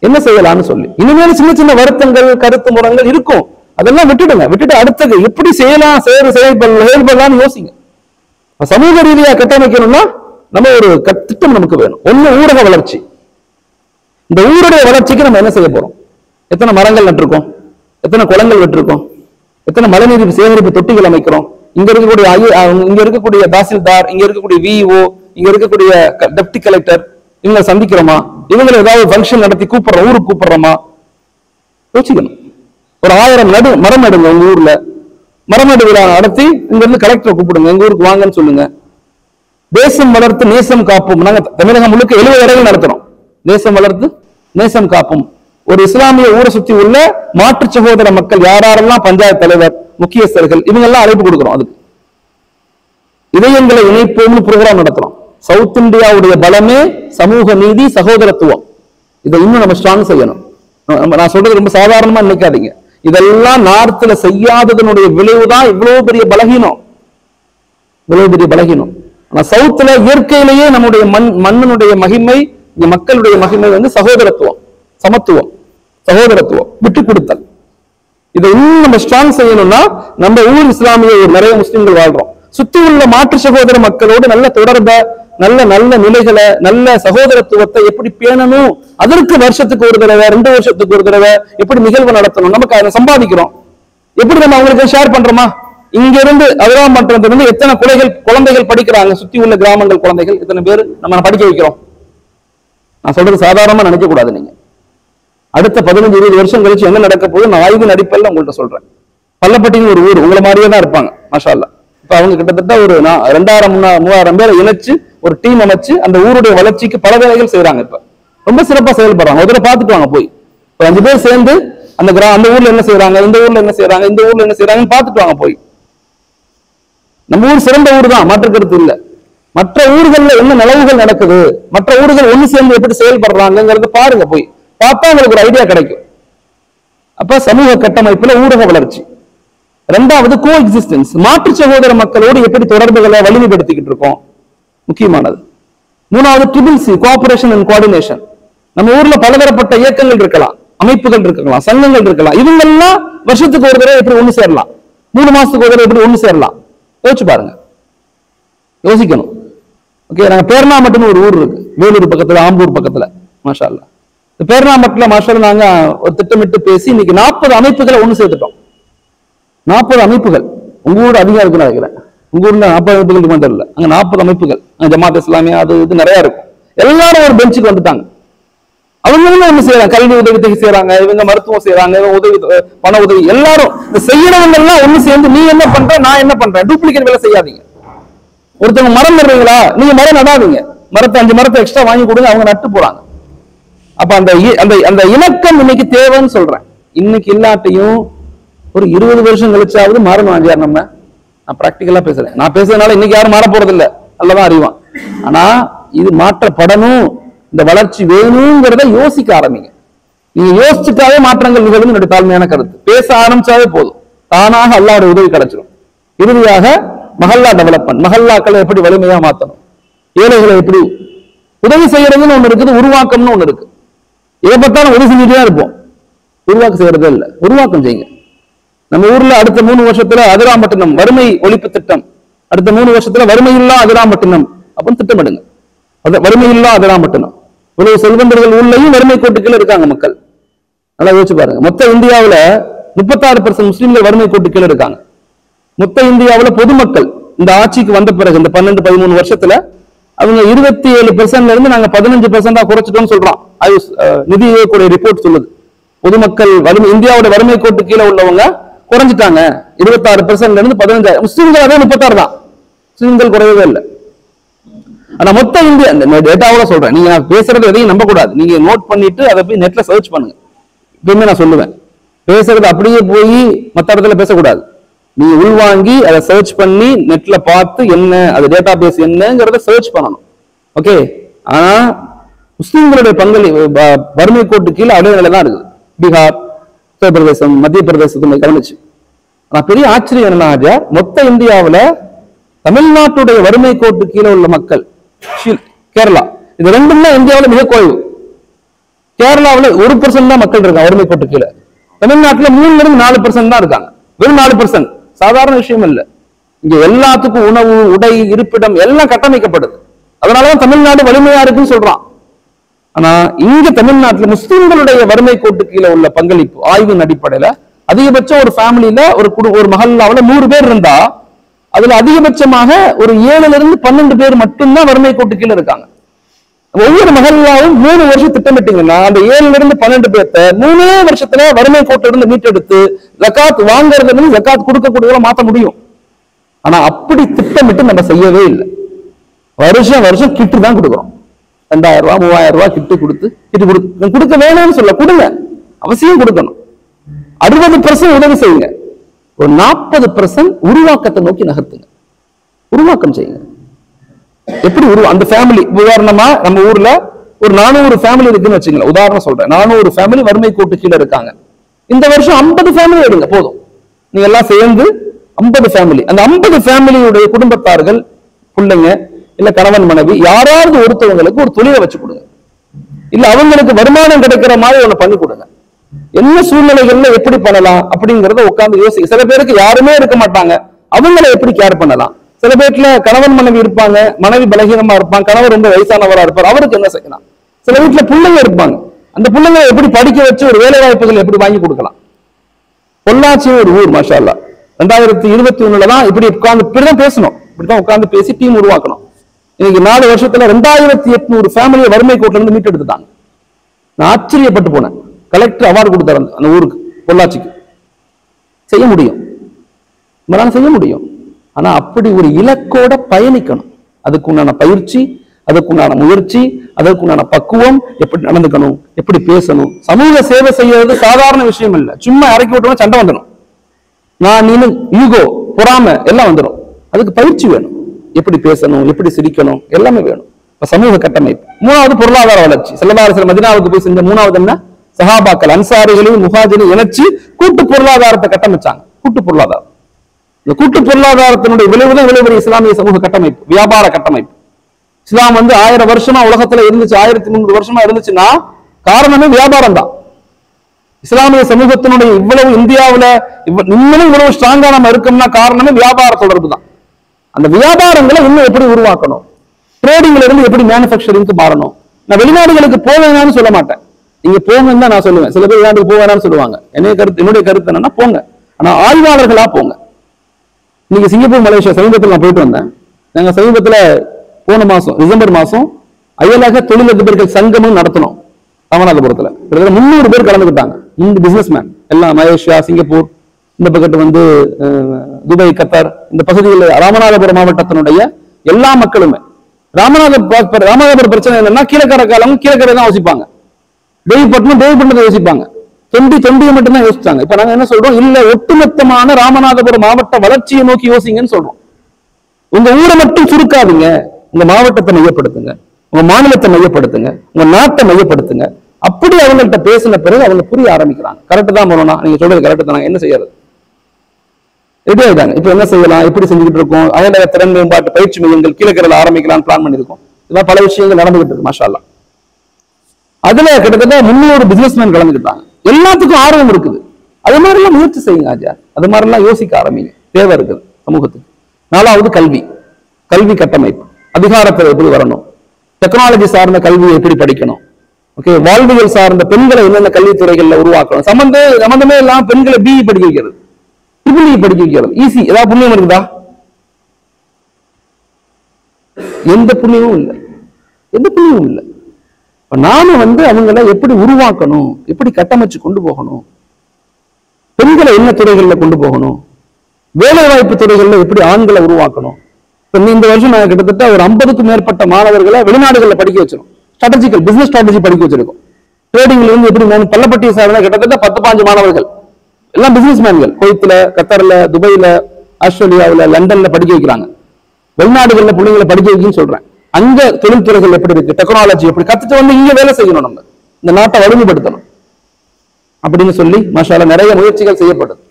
என்ன செய்யலாம்னு சொல்லி. இனிமேல் சின்ன சின்ன வருத்தங்கள், கருத்து முறங்கள் இருக்கும், அதெல்லாம் விட்டுடுங்க. விட்டுட்டு அடுத்தது எப்படி செய்யலாம், செயல்படலாம்னு யோசிங்க. சமூக ரீதியா கட்டமைக்கணும்னா நம்ம ஒரு திட்டம் நமக்கு வேணும். ஒண்ணு ஊரக வளர்ச்சி. இந்த ஊருடைய வளர்ச்சிக்கு நம்ம என்ன செய்ய போறோம்? எத்தனை மரங்கள் நட்டிருக்கோம், எத்தனை குளங்கள் வெட்டிருக்கோம், எத்தனை மழைநீர் சேகரிப்பு தொட்டிகள் அமைக்கிறோம். இங்க இருக்கக்கூடிய தாசில்தார், இங்க இருக்கக்கூடிய விஓ, இங்க இருக்கக்கூடிய டெப்டி கலெக்டர், இவங்களை சந்திக்கிறோமா? இவங்களை ஏதாவது ஃபங்க்ஷன் நடத்தி கூப்பிடுறோம், ஊருக்கு கூப்பிடுறோமா? யோசிக்கணும். ஒரு 1000 மரம் நடுங்க உங்க ஊர்ல. மரமேடு விழா நடத்தி இங்க இருந்து கலெக்டரை கூப்பிடுங்க, எங்க ஊருக்கு வாங்கன்னு சொல்லுங்க. தேசம் வளர்த்து நேசம் காப்போம். நாங்க தமிழகம் முழுக்க 70 இடங்கள் நடத்துறோம். தேசம் வளர்த்து நேசம் காப்போம். ஒரு இஸ்லாமிய ஊரை சுத்தி உள்ள மாற்று சகோதர மக்கள் யாரெல்லாம் பஞ்சாயத்து தலைவர், முக்கியஸ்தர்கள், இவங்க எல்லாம் அழைப்பு கொடுக்கிறோம். அதுக்கு இதயங்களை இணைப்போம்னு ப்ரோக்ராம் நடத்துறோம். சவுத் இந்தியாவுடைய பலமே சமூக நீதி, சகோதரத்துவம். இதை இன்னும் நம்ம ஸ்ட்ராங் செய்யணும். நான் சொல்றது ரொம்ப சாதாரணமா நினைக்காதீங்க. இதெல்லாம் நார்த்ல செய்யாததனுடைய விளைவுதான் இவ்வளவு பெரிய பலகீனம், இவ்வளவு பெரிய பலகீனம். ஆனா சவுத்துல இயற்கையிலேயே நம்முடைய மண்ணினுடைய மகிமை, மக்களுடைய மகிமை வந்து சகோதரத்துவம், சமத்துவம், சகோதரத்துவம், விட்டு கொடுத்தல். இதை இன்னும் நம்ம ஸ்ட்ராங் செய்யணும்னா நம்ம ஊர் இஸ்லாமிய நிறைய முஸ்லிம்கள் வாழ்றோம். சுத்தி உள்ள மாற்று சகோதர மக்களோடு நல்ல தொடர்பை, நல்ல நல்ல நிலைகளை, நல்ல சகோதரத்துவத்தை எப்படி பேணணும், அதற்கு வருஷத்துக்கு ஒரு தடவை, 2 வருஷத்துக்கு ஒரு தடவை எப்படி நிகழ்வு நடத்தணும், நமக்கு அதை சம்பாதிக்கிறோம். எப்படி நம்ம அவங்களுக்கு ஷேர் பண்றோமா? இங்க இருந்து அதெல்லாம் பண்றது எத்தனை குழந்தைகள் படிக்கிறாங்க, சுத்தி உள்ள கிராமங்கள் குழந்தைகள் எத்தனை பேர் நம்ம படிக்க வைக்கிறோம். நான் சொல்றது சாதாரணமா நினைக்க கூடாது. நீங்க அடுத்த 15-20 வருஷம் கழிச்சு என்ன நடக்க போகுது நான் ஆய்வின் அடிப்படையில் உங்கள்கிட்ட சொல்றேன். பள்ளப்பட்டின்னு ஒரு ஊர், உங்களை மாதிரியே தான் இருப்பாங்க மாஷா அல்லாஹ். இப்ப அவங்க கிட்டத்தட்ட ஒரு 2000-3000 பேரை இணைச்சு ஒரு டீம் அமைச்சு அந்த ஊருடைய வளர்ச்சிக்கு பல வேலைகள் செய்யறாங்க. இப்ப ரொம்ப சிறப்பா செயல்படுறாங்க. முதல்ல பார்த்துட்டு வாங்க போய். ஒரு 5 பேர் சேர்ந்து அந்த ஊர்ல என்ன செய்யறாங்க, இந்த ஊர்ல என்ன செய்யறாங்க, இந்த ஊர்ல என்ன செய்யறாங்கன்னு பார்த்துட்டு வாங்க போய். நம்ம ஊர் சிறந்த ஊர் தான், மாற்று கருத்து இல்லை. மற்ற ஊர்கள்ல என்ன நிலவுகள் நடக்குது, மற்ற ஊர்கள் ஒண்ணு சேர்ந்து எப்படி செயல்படுறாங்கிறத பாருங்க போய். பார்த்தா உங்களுக்கு ஒரு ஐடியா கிடைக்கும். அப்ப சமூக கட்டமைப்புல ஊடக வளர்ச்சி. இரண்டாவது கோ எக்ஸிஸ்டன்ஸ், மாற்று சகோதர மக்களோடு எப்படி தொடர்புகளை வலிமைப்படுத்திக்கிட்டு இருக்கோம், முக்கியமானது. மூணாவது triple C, cooperation and coordination. நம்ம ஊர்ல பலதரப்பட்ட இயக்கங்கள் இருக்கலாம், அமைப்புகள் இருக்கலாம், சங்கங்கள் இருக்கலாம். இவங்கெல்லாம் வருஷத்துக்கு ஒரு தடவை எப்படி ஒண்ணு சேரலாம், 3 மாசத்துக்கு ஒரு தடவை எப்படி ஒண்ணு சேரலாம், யோசிச்சு பாருங்க, யோசிக்கணும். ஓகே, நாங்க பேர்ணாமட்டுன்னு ஒரு ஊர் இருக்கு, வேலூர் பக்கத்துல, ஆம்பூர் பக்கத்துல. மாஷா அல்லாஹ், இந்த பேர்ணாமட்டுல மாஷா அல்லாஹ் நாங்க ஒரு திட்டமிட்டு பேசி இன்னைக்கு 40 அமைப்புகளை ஒண்ணு சேர்த்துட்டோம். 40 அமைப்புகள். உங்க ஊர் அதிகம் இருக்குன்னு நினைக்கிறேன். உங்க ஊர்ல 40 அமைப்புகளுக்கு மட்டும் இல்ல, அங்க 40 அமைப்புகள், ஜமாத் இஸ்லாமியா அது இது நிறைய இருக்கும். எல்லாரும் ஒரு பெஞ்சுக்கு வந்துட்டாங்க. அவங்களும் ஒண்ணு செய்யறாங்க, கல்வி உதவி செய்யறாங்க, இவங்க மருத்துவம் செய்யறாங்க, இவங்க உதவி, பண உதவி, எல்லாரும் இந்த செய்யறவங்க எல்லாம் ஒண்ணு சேர்ந்து நீ என்ன பண்ற நான் என்ன பண்றேன், டூப்ளிகேட் வேலை செய்யாதீங்க. ஒருத்தவங்க மரம் நடுறீங்களா, நீங்க மரம் நடாதீங்க, மரத்தை 5 மரத்தை எக்ஸ்ட்ரா வாங்கி கொடுங்க, அவங்க நட்டு போறாங்க. அப்ப அந்த அந்த இணக்கம் இன்னைக்கு தேவைன்னு சொல்றேன். இன்னைக்கு இல்லாட்டையும் ஒரு 20 வருஷம் கழிச்சாவது மாறணும். ஆஞ்சியார், நம்ம நான் பிராக்டிக்கலா பேசுறேன். நான் பேசுறதுனால இன்னைக்கு யாரும் மாற போறது இல்லை, நல்லதான் அறிவான். ஆனா இது மாற்றப்படணும், இந்த வளர்ச்சி வேணுங்கிறத யோசிக்க ஆரம்பிங்க. நீங்க யோசிச்சுட்டாவே மாற்றங்கள் நிகழும். என்னுடைய தாழ்மையான கருத்து. பேச ஆரம்பிச்சாவே போதும், தானாக அல்லாஹ்வுடைய உதவி கிடைச்சிடும். இறுதியாக மஹல்லா டெவலப்மெண்ட், மஹல்லாக்களை எப்படி வலிமையா மாற்றணும், ஏழைகளை எப்படி உதவி செய்யறதுன்னு ஒண்ணு இருக்குது, உருவாக்கம்னு ஒண்ணு இருக்கு. இதை பார்த்தாலும் உதவி செஞ்சுட்டே இருப்போம், உருவாக்கம் செய்யறதே இல்லை. உருவாக்கம் செய்யுங்க. நம்ம ஊர்ல அடுத்த 3 வருஷத்துல அதிராம்பட்டினம் வறுமை ஒழிப்பு திட்டம், அடுத்த 3 வருஷத்துல வறுமையில்லா அதிராம்பட்டினம் அப்படின்னு திட்டமிடுங்க. வறுமையில்லா அதிராம்பட்டினம். இவ்வளவு செல்வந்தர்கள் ஊர்லயும் வறுமை கோட்டுக்கீழ இருக்காங்க மக்கள். நல்லா யோசிச்சு பாருங்க. மொத்த இந்தியாவுல 36% முஸ்லிம்கள் வறுமை கோட்டுக்கீழ இருக்காங்க. மொத்த இந்தியாவுல பொதுமக்கள் இந்த ஆட்சிக்கு வந்த பிறகு இந்த 12-13 வருஷத்துல அவங்க 27% இருந்து நாங்க 15% குறைச்சிட்டோம்னு சொல்றோம். நிதி ஆயோக் ரிப்போர்ட் சொல்லுது. பொதுமக்கள் வறுமை, இந்தியாவோட வறுமை கோட்டு கீழே உள்ளவங்க குறைஞ்சிட்டாங்க. 26% இருந்து 15. முஸ்லிம்கள் அதே 36 தான், முஸ்லிம்கள் குறையவே இல்லை. ஆனா மொத்த இந்தியா, இந்த டேட்டாவோட சொல்றேன், நீங்க பேசுறது எதையும் நம்ப கூடாது. நீங்க நோட் பண்ணிட்டு அதை போய் நெட்ல சர்ச் பண்ணுங்க. எப்பவுமே நான் சொல்லுவேன், பேசுறது அப்படியே போய் மற்ற இடத்துல பேசக்கூடாது. நீங்க உள்வாங்கி அதை சர்ச் பண்ணி நெட்ல பார்த்து என்ன அது டேட்டா பேஸ் என்னங்கிறத சர்ச் பண்ணணும். ஓகே, ஆனா முஸ்லிம்களுடைய வறுமை கோட்டு கீழே அதே நிலை தான் இருக்குது. பீகார், உத்தரப்பிரதேசம், மத்திய பிரதேசத்தை கவனிச்சு. ஆனா பெரிய ஆச்சரியம் என்னன்னா, மொத்த இந்தியாவுல தமிழ்நாட்டுடைய வறுமை கோட்டு கீழே உள்ள மக்கள், கேரளா, இது ரெண்டும் தான் இந்தியாவில் மிக குறைவு. கேரளாவில் 1% தான் மக்கள் இருக்காங்க வறுமை கோட்டு கீழே. தமிழ்நாட்டுல 3-4% தான் இருக்காங்க. வெறும் 4%, சாதாரண விஷயம் இல்லை. இங்க எல்லாத்துக்கும் உணவு, உடை, இருப்பிடம் எல்லாம் கட்டமைக்கப்படுது. அதனாலதான் தமிழ்நாடு வலிமையா இருக்குன்னு சொல்றான். ஆனா இங்க தமிழ்நாட்டுல முஸ்லிம்களுடைய வறுமை கோட்டு கீழே உள்ள பங்களிப்பு ஆய்வின் அடிப்படையில அதிகபட்சம் ஒரு ஃபேமிலியில ஒரு மஹல்லாவுல 100 பேர் இருந்தா அதுல அதிகபட்சமாக ஒரு 7-12 பேர் மட்டும்தான் வறுமை கோட்டு கீழே இருக்காங்க. ஒவ்வொரு மஹல்லாவும் 3 வருஷம் திட்டமிட்டீங்கன்னா அந்த 7-12 பேர்த்த 3 வருஷத்துல வறுமை கோட்டில இருந்து மீட்டெடுத்து ஜகாத் வாங்குறதுல இருந்து ஜகாத் கொடுக்கக்கூடியவங்கள மாற்ற முடியும். ஆனா அப்படி திட்டமிட்டு நம்ம செய்யவே இல்லை. வருஷம் கிட்டு தான் கொடுக்குறோம். 2000 ரூபாய் 3000 ரூபாய் கிட்டு கொடுக்க வேணும்னு சொல்ல, கொடுங்க, அவசியம் கொடுக்கணும். 60% உதவி செய்யுங்க, ஒரு 40% உருவாக்கத்தை நோக்கி நகர்த்துங்க. உருவாக்கம் செய்யுங்க. எப்படி அந்த ஃபேமிலி, உதாரணமா நம்ம ஊர்ல ஒரு 400 ஃபேமிலி இருக்குன்னு வச்சுங்களேன், உதாரணம் சொல்றேன். 400 ஃபேமிலி வறுமை கோட்டு கீழே இருக்காங்க. இந்த வருஷம் 50 ஃபேமிலி எடுங்க போதும். நீங்க எல்லாம் சேர்ந்து 50 ஃபேமிலி, அந்த 50 ஃபேமிலியுடைய குடும்பத்தார்கள், பிள்ளைங்க, இல்ல கணவன் மனைவி யாராவது ஒருத்தவங்களுக்கு ஒரு தொழிலை வச்சு கொடுங்க. இல்ல அவங்களுக்கு வருமானம் கிடைக்கிற மாதிரி ஒண்ணு பண்ணி கொடுங்க. என்ன சூழ்நிலைகள்ல எப்படி பண்ணலாம் அப்படிங்கறத உட்கார்ந்து யோசிக்க. சில பேருக்கு யாருமே இருக்க மாட்டாங்க, அவங்களை எப்படி கேர் பண்ணலாம். சில பேர்ல கணவன் மனைவி இருப்பாங்க, மனைவி பலகீனமா இருப்பாங்க, கணவர் ரொம்ப வயசானவரா இருப்பார், அவருக்கு என்ன செய்யலாம். சில வீட்டுல பிள்ளைங்க இருப்பாங்க, அந்த பிள்ளைங்களை எப்படி படிக்க வச்சு ஒரு வேலை வாய்ப்புகள் எப்படி வாங்கி கொடுக்கலாம். பொள்ளாச்சி ஒரு ஊர், மாஷா அல்லாஹ், 2021 தான் இப்படி உட்கார்ந்து இப்படிதான் பேசணும், இப்படிதான் உட்கார்ந்து பேசி டீம் உருவாக்கணும். இன்னைக்கு 4 வருஷத்துல 2800 ஃபேமிலியை வறுமை கோட்டில இருந்து மீட்டெடுத்துட்டாங்க. நான் ஆச்சரியப்பட்டு போனேன். கலெக்டர் அவார்டு கொடுத்தாரு அந்த ஊருக்கு, பொள்ளாச்சிக்கு. செய்ய முடியும், நம்மளால செய்ய முடியும். ஆனா அப்படி ஒரு இலக்கோட பயணிக்கணும். அதுக்குண்டான பயிற்சி, அதுக்குண்டான முயற்சி, அதற்குண்டான பக்குவம், எப்படி நடந்துக்கணும், எப்படி பேசணும். சமூக சேவை செய்யறது சாதாரண விஷயம் இல்லை. சும்மா இறக்கி விட்டோம்னா சண்டை வந்துடும், நான் நீனு ஈகோ, பொறாமை எல்லாம் வந்துடும். அதுக்கு பயிற்சி வேணும். எப்படி பேசணும், எப்படி சிரிக்கணும், எல்லாமே வேணும். சமூக கட்டமைப்பு. 3வது பொருளாதார வளர்ச்சி. ஸல்லல்லாஹு அலைஹி வஸல்லம் மதீனாவுக்கு போய் செஞ்ச 3வது என்ன? சஹாபாக்கள் அன்சாரிகளையும் முஹாஜிரையும் இணைச்சு கூட்டு பொருளாதாரத்தை கட்டமைச்சாங்க. கூட்டு பொருளாதாரம், இந்த கூட்டு பொருளாதாரத்தினுடைய விளைவுதான் விளைவு இஸ்லாமிய சமூக கட்டமைப்பு, வியாபார கட்டமைப்பு. இஸ்லாம் 1000 வருஷமா உலகத்துல இருந்துச்சு, 1300 வருஷமா இருந்துச்சுன்னா காரணமே வியாபாரம் தான். இஸ்லாமிய சமூகத்தினுடைய இவ்வளவு இந்தியாவில இன்னும் இவ்வளவு ஸ்ட்ராங்கா நம்ம இருக்கோம்னா காரணமே வியாபார தொடர்பு தான். அந்த வியாபாரங்களை இன்னும் எப்படி உருவாக்கணும், ட்ரேடிங்ல இருந்து எப்படி மேனுஃபேக்சரிங்க்கு மாறணும். நான் வெளிநாடுகளுக்கு போவேனான்னு சொல்ல மாட்டேன், நீங்க போங்கன்னு தான் நான் சொல்லுவேன். சில பேர் வெளிநாட்டுக்கு போவேனான்னு சொல்லுவாங்க. என்னுடைய கருத்து என்னன்னா போங்க, ஆனா ஆய்வாளர்களா போங்க. நீங்க சிங்கப்பூர் மலேசியா சமீபத்தில் நான் போயிட்டு வந்தேன். நாங்க சமீபத்துல போன மாசம் டிசம்பர் மாசம் அயலக தொழிலதிபர்கள் சங்கமும் நடத்தணும் ராமநாதபுரத்துல. கிட்டத்தட்ட 300 பேர் கலந்துக்கிட்டாங்க. பிசினஸ் மேன் எல்லாம் மலேசியா, சிங்கப்பூர், இந்த பக்கத்து துபாய், கத்தார், இந்த பகுதிகளில் ராமநாதபுரம் மாவட்டத்தினுடைய எல்லா மக்களுமே. ராமநாதபுரம் பிரச்சனை என்னன்னா கீழக்கரை காலம் கீழக்கரை தான் யோசிப்பாங்க, தேவிப்பட்டினத்தை யோசிப்பாங்க, தொண்டியை மட்டும்தான் யோசிச்சாங்க. இப்ப நாங்க என்ன சொல்றோம், இல்ல ஒட்டுமொத்தமான ராமநாதபுரம் மாவட்ட வளர்ச்சியை நோக்கி யோசிங்கன்னு சொல்றோம். உங்க ஊரை மட்டும் சுருக்காதீங்க, உங்க மாவட்டத்தை மையப்படுத்துங்க, உங்க மாநிலத்தை மையப்படுத்துங்க, உங்க நாட்டை மையப்படுத்துங்க. அப்படி அவங்கள்ட்ட பேசின பிறகு அவங்க புரிய ஆரம்பிக்கிறாங்க. கரெக்ட் தான் போனோம்னா நீங்க சொல்றது கரெக்ட் தான், என்ன செய்யறது ரெடி ஆயிட்டாங்க. இப்ப என்ன செய்யலாம், எப்படி செஞ்சுக்கிட்டு இருக்கோம், அயலக திறன் மேம்பாட்டு பயிற்சி மையங்கள் கீழக்கரையில் ஆரம்பிக்கலாம்னு பிளான் பண்ணிருக்கோம். இதெல்லாம் பல விஷயங்கள் நடந்துகிட்டு இருக்கு மாஷா அல்லாஹ். அதுல கிட்டத்தட்ட 300 பிசினஸ்மேன் கலந்துக்கிட்டாங்க. எல்லாத்துக்கும் ஆர்வம் இருக்குது. அது மாதிரி எல்லாம் முயற்சி செய்யுங்க ஆஜா, அது மாதிரி எல்லாம் யோசிக்க ஆரம்பிங்க, தேவை இருக்குது சமூகத்துக்கு. 4வது கல்வி கட்டமைப்பு, அதிகாரத்தில் எப்படி வரணும், டெக்னாலஜி சார்ந்த கல்வியை எப்படி படிக்கணும், ஓகே, வாழ்வியல் சார்ந்த பெண்களை என்னென்ன கல்வித்துறைகள்ல உருவாக்கணும். சம்பந்தமே எல்லாம் பெண்களை பிஇ படிக்க வைக்கிறது, ட்ரிபிள் படிக்க வைக்கிறது ஈஸி. ஏதாவது புண்ணியம் இருக்குதா? எந்த புண்ணியமும் இல்லை, எந்த புண்ணியமும் இல்லை. நாம அவங்களை எப்படி உருவாக்கணும், எப்படி கட்டமைச்சு கொண்டு போகணும், பெண்களை என்ன துறைகள்ல கொண்டு போகணும், வேலை வாய்ப்பு துறைகள்ல எப்படி ஆண்களை உருவாக்கணும். இந்த வருஷம் நாங்க கிட்டத்தட்ட ஒரு 50க்கும் மேற்பட்ட மாணவர்களை வெளிநாடுகளில் படிக்க வச்சிருக்கோம். ஸ்ட்ராட்டஜிக்கல் பிசினஸ் ஸ்ட்ராட்டஜி படிக்க வச்சிருக்கோம். ட்ரேடிங்ல இருந்து எப்படி பள்ளப்பட்டியை சார்ந்த கிட்டத்தட்ட 10-15 மாணவர்கள் எல்லாம் பிசினஸ் மேன்கள் குவைத்துல, கத்தார்ல, துபாயில, ஆஸ்திரேலியாவில், லண்டன்ல படிக்க வைக்கிறாங்க. வெளிநாடுகள்ல பிள்ளைங்களை படிக்க வைக்கணும்னு சொல்றேன். அங்க தொழில்துறைகள் எப்படி இருக்கு, டெக்னாலஜி எப்படி கத்துட்டு இங்க வேலை செய்யணும், நம்ம இந்த நாட்டை வலிமைப்படுத்தணும் அப்படின்னு சொல்லி மாஷா அல்லாஹ் நிறைய முயற்சிகள் செய்யப்படுது.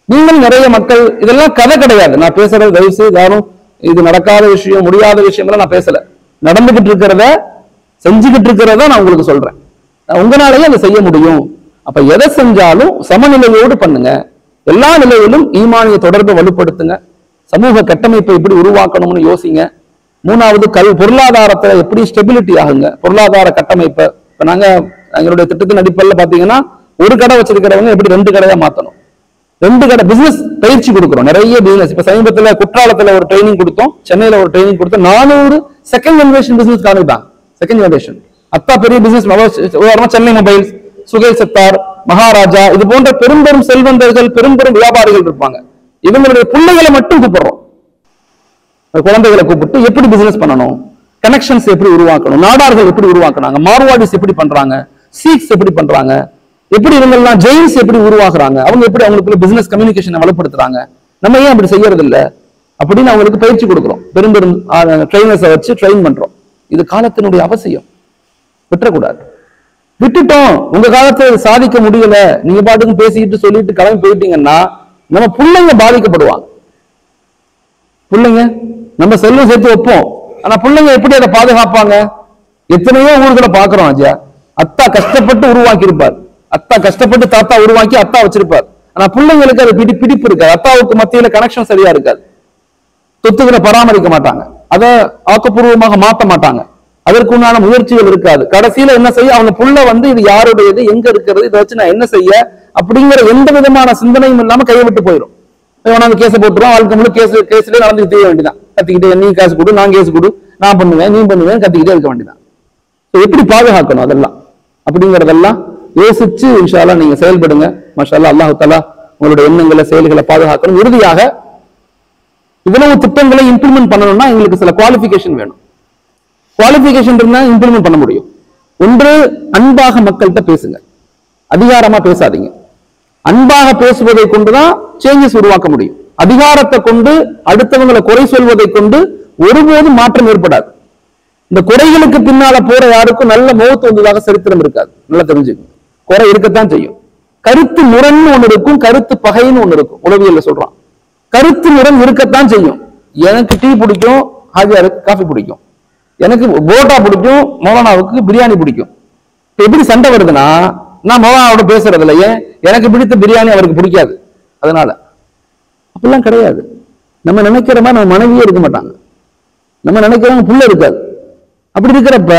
நீங்களும் நிறைய மக்கள், இதெல்லாம் கதை கிடையாது. நான் பேசுறது தயவு செய்து யாரும் இது நடக்காத விஷயம், முடியாத விஷயம் நான் பேசல. நடந்துகிட்டு இருக்கிறத, செஞ்சுக்கிட்டு இருக்கிறத நான் உங்களுக்கு சொல்றேன். உங்களாலேயே அதை செய்ய முடியும். அப்ப எதை செஞ்சாலும் சமநிலையோடு பண்ணுங்க. எல்லா நிலையிலும் ஈமானிய தொடர்பை வலுப்படுத்துங்க. சமூக கட்டமைப்பை எப்படி உருவாக்கணும்னு யோசிங்க. 3வது பொருளாதாரத்தை எப்படி ஸ்டெபிலிட்டி ஆகுங்க, பொருளாதார கட்டமைப்பை. இப்ப நாங்க எங்களுடைய திட்டத்தின் அடிப்படையில் பாத்தீங்கன்னா ஒரு கடை வச்சிருக்கிறவங்க எப்படி 2 கடையா மாத்தணும், 2 கடை பிசினஸ் பயிற்சி கொடுக்குறோம். நிறைய பிசினஸ் இப்ப சமீபத்துல குற்றாலத்துல ஒரு ட்ரைனிங் கொடுத்தோம், சென்னையில ஒரு ட்ரைனிங் கொடுத்தோம். 400 செகண்ட் ஜெனரேஷன் பிசினஸ் காணுதான். செகண்ட் ஜெனரேஷன் அத்தா பெரிய பிசினஸ். சென்னை மொபைல்ஸ், சுகை சத்தார், மகாராஜா, இது போன்ற பெரும் செல்வந்தர்கள், பெரும் வியாபாரிகள் இருப்பாங்க. இவங்களுடைய பிள்ளைகளை மட்டும் கூப்பிடுறோம், குழந்தைகளை கூப்பிட்டு எப்படி பிசினஸ் பண்ணணும், கனெக்ஷன்ஸ் எப்படி உருவாக்கணும், நாடார்கள் எப்படி உருவாக்குறாங்க, மார்வாடிஸ் எப்படி பண்றாங்க, சீக்ஸ் எப்படி பண்றாங்க, எப்படி இவங்கெல்லாம் ஜெயின்ஸ் எப்படி உருவாக்குறாங்க, அவங்க எப்படி அவங்களுக்குள்ள பிசினஸ் கம்யூனிகேஷனை வலுப்படுத்துறாங்க, நம்ம ஏன் அப்படி செய்யறது இல்லை அப்படின்னு அவங்களுக்கு பயிற்சி கொடுக்குறோம். பெரும் ட்ரெயினர்ஸை வச்சு ட்ரெயின் பண்றோம். இது காலத்தினுடைய அவசியம், விட்டுறக்கூடாது. விட்டுட்டோம், உங்க காலத்துல சாதிக்க முடியல, நீங்க பாட்டுக்கு பேசிக்கிட்டு சொல்லிட்டு கிளம்பி போயிட்டீங்கன்னா நம்ம பிள்ளைங்க பாதிக்கப்படுவாங்க. பிள்ளைங்க நம்ம செல்வம் சேர்த்து வைப்போம், ஆனா பிள்ளைங்க எப்படி அதை பாதுகாப்பாங்க? எத்தனையோ ஊர்களை பாக்குறோம் அஜயா, அத்தா கஷ்டப்பட்டு உருவாக்கி இருப்பார், அத்தா கஷ்டப்பட்டு தாத்தா உருவாக்கி அத்தா வச்சிருப்பார். ஆனா பிள்ளைங்களுக்கு அது பிடிப்பு இருக்காது, அத்தாவுக்கு மத்தியில கனெக்ஷன் சரியா இருக்காது, சொத்துக்களை பராமரிக்க மாட்டாங்க, அதை ஆக்கப்பூர்வமாக மாற்ற மாட்டாங்க, அதற்கு உண்டான முயற்சிகள் இருக்காது. கடைசியில என்ன செய்ய, அவங்க புள்ள இது யாருடையது, எங்க இருக்கிறது, இதை வச்சு நான் என்ன செய்ய அப்படிங்கிற எந்த விதமான சிந்தனையும் இல்லாம கைவிட்டு போயிடும். கேஸை போட்டுருவோம், வாழ்க்கை முழு கேஸ்லயே நடந்துட்டு தெரிய வேண்டியதான். கத்திக்கிட்டே நீ காசு கொடு, நான் கேஸ் கொடு, நான் பண்ணுவேன், நீ பண்ணுவேன், கத்திக்கிட்டே இருக்க வேண்டியதான். எப்படி பாதுகாக்கணும் அதெல்லாம் அப்படிங்கறதெல்லாம் யோசிச்சு இன்ஷா அல்லாஹ் நீங்க செயல்படுங்க. மாஷா அல்லாஹ், அல்லாஹ் தஆலா உங்களுடைய எண்ணங்களை, செயல்களை பாதுகாக்கணும். இறுதியாக இவ்வளவு திட்டங்களை இம்ப்ளிமெண்ட் பண்ணணும்னா எங்களுக்கு சில குவாலிஃபிகேஷன் வேணும். குவாலிஃபிகேஷன் இருந்தா இம்ப்ளிமெண்ட் பண்ண முடியும். ஒன்று, அன்பாக மக்கள்கிட்ட பேசுங்க, அதிகாரமா பேசாதீங்க. அன்பாக பேசுவதை கொண்டுதான் சேஞ்சஸ் உருவாக்க முடியும். அதிகாரத்தை கொண்டு அடுத்தவங்களை குறை சொல்வதை கொண்டு ஒருபோதும் மாற்றம் ஏற்படாது. இந்த குறைகளுக்கு பின்னால போற யாருக்கும் நல்ல முகத்து வந்ததாக சரித்திரம் இருக்காது. நல்லா தெரிஞ்சுக்கணும். குறை இருக்கத்தான் செய்யும். கருத்து முரண்னு ஒண்ணு இருக்கும், கருத்து பகைன்னு ஒண்ணு இருக்கும். உளவியல்ல சொல்றான், கருத்து முரண் இருக்கத்தான் செய்யும். எனக்கு டீ பிடிக்கும், ஹாஜியாருக்கு காஃபி பிடிக்கும். எனக்கு போட்டா பிடிக்கும், மௌலானாவுக்கு பிரியாணி பிடிக்கும். எப்படி சண்டை வருதுன்னா, நான் மௌலானாவோட பேசுறது இல்லை, ஏன் எனக்கு பிடித்த பிரியாணி அவருக்கு பிடிக்காது. அதனால அப்படிலாம் கிடையாது. நம்ம நினைக்கிற மாதிரி நம்ம மனைவியே இருக்க மாட்டாங்க, நம்ம நினைக்கிறவங்க புள்ள இருக்காது. அப்படி இருக்கிறப்ப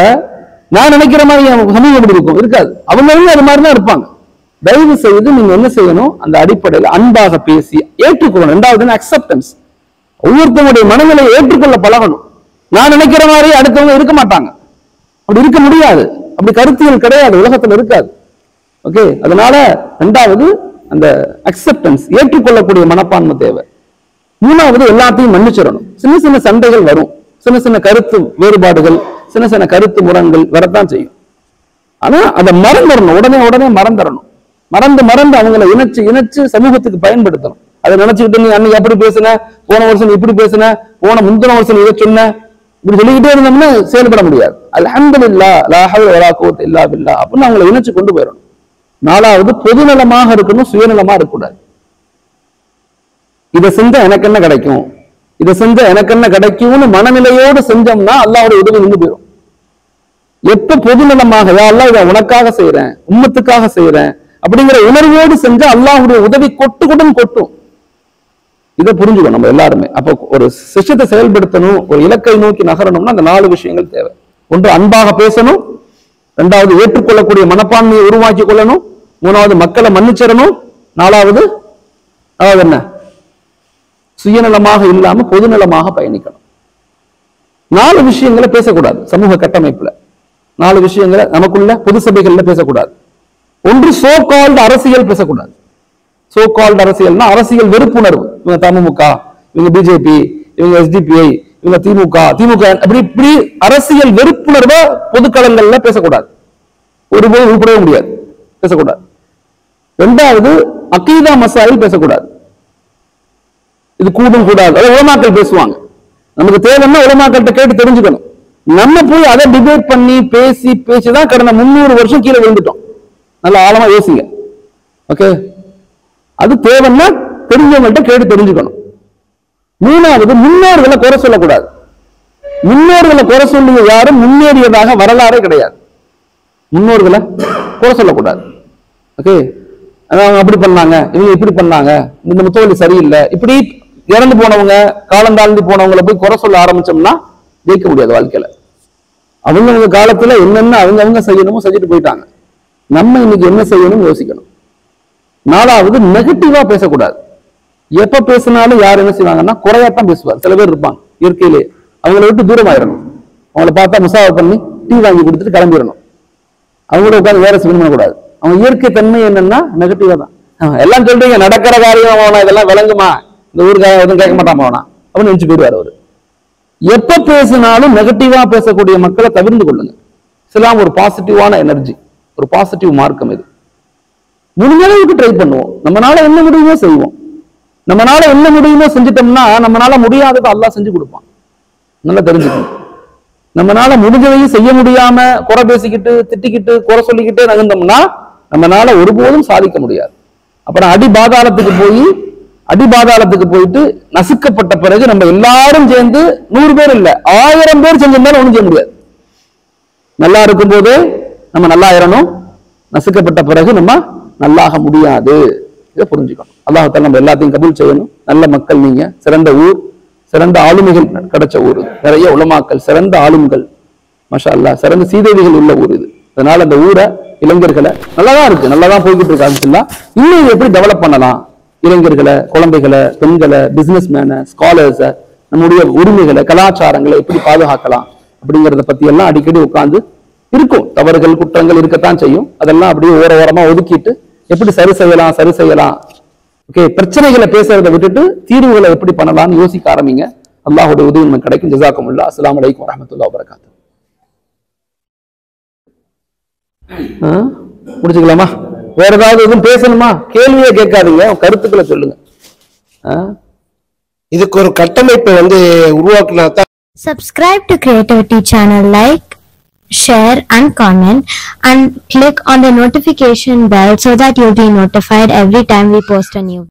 நான் நினைக்கிற மாதிரி சமூகம் எப்படி இருக்கும்? இருக்காது. அவங்களும் அது மாதிரி தான் இருப்பாங்க. தயவு செய்து நீங்க என்ன செய்யணும், அந்த அடிப்படையில் அன்பாக பேசி ஏற்றுக்கொள்ளணும். ரெண்டாவது அக்செப்டன்ஸ், ஒவ்வொருத்தவங்களுடைய மனநிலையை ஏற்றுக்கொள்ள பழகணும். நான் நினைக்கிற மாதிரி அடுத்தவங்க இருக்க மாட்டாங்க, அப்படி இருக்க முடியாது, அப்படி கருத்தியல் கிடையாது, உலகத்துல இருக்காது. ஓகே, அதனால ரெண்டாவது அந்த அக்செப்டன்ஸ், ஏற்றுக்கொள்ளக்கூடிய மனப்பான்மை தேவை. மூணாவது எல்லாத்தையும் மன்னிச்சிடணும். சின்ன சின்ன சண்டைகள் வரும், சின்ன சின்ன கருத்து வேறுபாடுகள், சின்ன சின்ன கருத்து முரண்கள் வரத்தான் செய்யும். ஆனா அதை மறந்துடணும், உடனே மறந்துடணும். மறந்து அவங்களை இணைச்சு சமூகத்துக்கு பயன்படுத்தணும். அதை நினைச்சுக்கிட்டு நீ அன்னைக்கு அப்படி பேசுன, போன வருஷம் இப்படி பேசுன, முந்தின வருஷம் இதை சொன்ன, இப்படி சொல்லிக்கிட்டே இருந்தோம்னா செயல்பட முடியாது. அல்ஹம்துலில்லாஹ் லா ஹவ்ல வலா குவத்த இல்லா பில்லாஹ் அப்படின்னு அவங்களை இணைச்சு கொண்டு போயிடணும். நாலாவது பொதுநலமாக இருக்கணும், சுயநலமா இருக்கக்கூடாது. இதை செஞ்சா எனக்கு என்ன கிடைக்கும், இதை செஞ்சா எனக்கு என்ன கிடைக்கும்னு மனநிலையோடு செஞ்சோம்னா அல்லாஹ்வுடைய உதவி நின்று போயிடும். எப்ப பொதுநலமாக, யா அல்லாஹ் இதை உனக்காக செய்யறேன், உம்மத்துக்காக செய்யறேன் அப்படிங்கிற உணர்வோடு செஞ்சா அல்லாஹ்வுடைய உதவி கொட்டும். இதை புரிஞ்சுக்கணும் நம்ம எல்லாருமே. அப்போ ஒரு சிஷ்யத்தை செயல்படுத்தணும், ஒரு இலக்கை நோக்கி நகரணும்னா அந்த 4 விஷயங்கள் தேவை. ஒன்று அன்பாக பேசணும், ரெண்டாவது ஏற்றுக்கொள்ளக்கூடிய மனப்பான்மையை உருவாக்கி கொள்ளணும், மூணாவது மக்களை மன்னிச்சிடணும், நாலாவது என்ன, சுயநலமாக இல்லாம பொதுநலமாக பயணிக்கணும். 4 விஷயங்களை பேசக்கூடாது சமூக கட்டமைப்புல. 4 விஷயங்களை நமக்குள்ள பொது சபைகள்ல பேசக்கூடாது. ஒன்று சோ கால்டு அரசியல் பேசக்கூடாது. சோ கால்டு அரசியல்னா அரசியல் வெறுப்புணர்வு. இவங்க தமுமுக, இவங்க பிஜேபி, இவங்க எஸ்டிபிஐ, இவங்க திமுக இப்படி அரசியல் வெறுப்புணர்வை பொதுக்களங்கள்ல பேசக்கூடாது. ஒருபோது உருப்படவே முடியாது, பேசக்கூடாது. ரெண்டாவது அகீதா மசாயில் பேசக்கூடாது. இது கூடும் கூடாது, அதை உலமாக்கள் பேசுவாங்க. நமக்கு தேவைன்னா உலமாக்கள்கிட்ட கேட்டு தெரிஞ்சுக்கணும். நம்ம போய் அதை டிபேட் பண்ணி பேசிதான் கடந்த 300 வருஷம் கீழே விழுந்துட்டோம். நல்லா ஆழமா யோசிங்க. ஓகே, அது தேவைன்னா தெரிஞ்சவங்கள்ட்ட கேட்டு தெரிஞ்சுக்கணும். மூணாவது முன்னோர்களை குறை சொல்லக்கூடாது. முன்னோர்களை குறை சொல்லிய யாரும் முன்னேறியதாக வரலாறே கிடையாது. முன்னோர்களை குறை சொல்லக்கூடாது. ஓகே, அவங்க அப்படி பண்ணாங்க, இவங்க இப்படி பண்ணாங்க, இந்த முத்தோலி சரியில்லை, இப்படி இறந்து போனவங்க, காலம் தாழ்ந்து போனவங்களை போய் குறை சொல்ல ஆரம்பிச்சோம்னா ஜெயிக்க முடியாது வாழ்க்கையில. அவங்க காலத்துல என்னென்ன அவங்க செய்யணுமோ செஞ்சுட்டு போயிட்டாங்க. நம்ம இன்னைக்கு என்ன செய்யணும் யோசிக்கணும். நாலாவது நெகட்டிவா பேசக்கூடாது. எப்ப பேசினாலும் யார் என்ன செய்வாங்கன்னா குறையாத்தான் பேசுவார். சில பேர் இருப்பாங்க இயற்கையிலே, அவங்கள விட்டு தூரமாயிடணும். அவங்கள பார்த்தா முசாவை பண்ணி டீ வாங்கி கொடுத்துட்டு கிளம்பிடணும். அவங்களோட உட்காந்து வேற செய்யணும் பண்ணக்கூடாது. அவங்க இயற்கை தன்மை என்னன்னா நெகட்டிவா தான். எல்லாம் சொல்றீங்க நடக்கிற காரியம் அவனா, இதெல்லாம் விளங்குமா, இந்த ஊருக்காக எதுவும் கேட்க மாட்டான் அவனா அப்படின்னு நினைச்சு போயிடுவார் அவரு. எப்ப பேசினாலும் நெகட்டிவா பேசக்கூடிய மக்களை தவிர்த்து கொள்ளுங்க. இஸ்லாம் ஒரு பாசிட்டிவான எனர்ஜி, ஒரு பாசிட்டிவ் மார்க்கம். இது முடிஞ்ச அளவுக்கு ட்ரை பண்ணுவோம். நம்மளால என்ன முடியுமோ செய்வோம். நம்மளால என்ன முடியுமோ செஞ்சுட்டோம்னா நம்மளால முடியாததை அல்லாஹ் செஞ்சு கொடுப்பான். நல்லா தெரிஞ்சுக்கணும். நம்மளால முடிஞ்சதையும் செய்ய முடியாம குறை பேசிக்கிட்டு திட்டிக்கிட்டு குறை சொல்லிக்கிட்டே நகர்ந்தோம்னா நம்மளால ஒருபோதும் சாதிக்க முடியாது. அப்புறம் அடிபாதாளத்துக்கு போயிட்டு நசுக்கப்பட்ட பிறகு நம்ம எல்லாரும் சேர்ந்து 100 பேர் இல்ல 1000 பேர் செஞ்சிருந்தாலும் ஒண்ணும் செய்ய முடியாது. நல்லா இருக்கும் போதே நம்ம நல்லா ஆயிரணும், நசுக்கப்பட்ட பிறகு நம்ம நல்லாக முடியாது. இதை புரிஞ்சுக்கணும். அல்லாஹ் தஆலா நம்ம எல்லாத்தையும் கபூல் செய்யணும். நல்ல மக்கள் நீங்க, சிறந்த ஊர், சிறந்த ஆளுமைகள் கிடைச்ச ஊர், நிறைய உலமாக்கள், சிறந்த ஆளும்கள், மாஷா அல்லாஹ், சிறந்த சீதேவிகள் உள்ள ஊர் இது. அதனால அந்த ஊரை, இளைஞர்களை நல்லாதான் இருக்கு, நல்லாதான் போய்கிட்டு இருக்காங்க. இன்னும் எப்படி டெவலப் பண்ணலாம், இளைஞர்களை, குழந்தைகளை, பெண்களை, பிசினஸ் மேனை, ஸ்காலர்ஸை, நம்முடைய உரிமைகளை, கலாச்சாரங்களை எப்படி பாதுகாக்கலாம் அப்படிங்கிறத பத்தி எல்லாம் அடிக்கடி உட்கார்ந்து இருக்கும். தவறுகள் குற்றங்கள் இருக்கத்தான் செய்யும். அதெல்லாம் அப்படியே ஓரமா ஒதுக்கிட்டு எப்படி சரி செய்யலாம். ஓகே, பிரச்சனைகளை பேசுறதை விட்டுட்டு தீர்வுகளை எப்படி பண்ணலாம்னு யோசிக்க ஆரம்பிங்க. அல்லாஹ்வுடைய உதவி நமக்கு கிடைக்கும். ஜஸாக்குமுல்லாஹ். அஸ்ஸலாமு அலைக்கும் வரஹ்மத்துல்லாஹி வபரகாத்துஹு. முடிச்சுக்கலாமா? வேற ஏதாவது எதுவும் பேசணுமா? கேள்வியே கேட்காதீங்க, கருத்துக்களை சொல்லுங்க. இதுக்கு ஒரு கட்டமைப்பை உருவாக்குனா தான். Subscribe to Creativity channel, like, share and comment, and click on the notification bell so that you'll be notified every time we post a new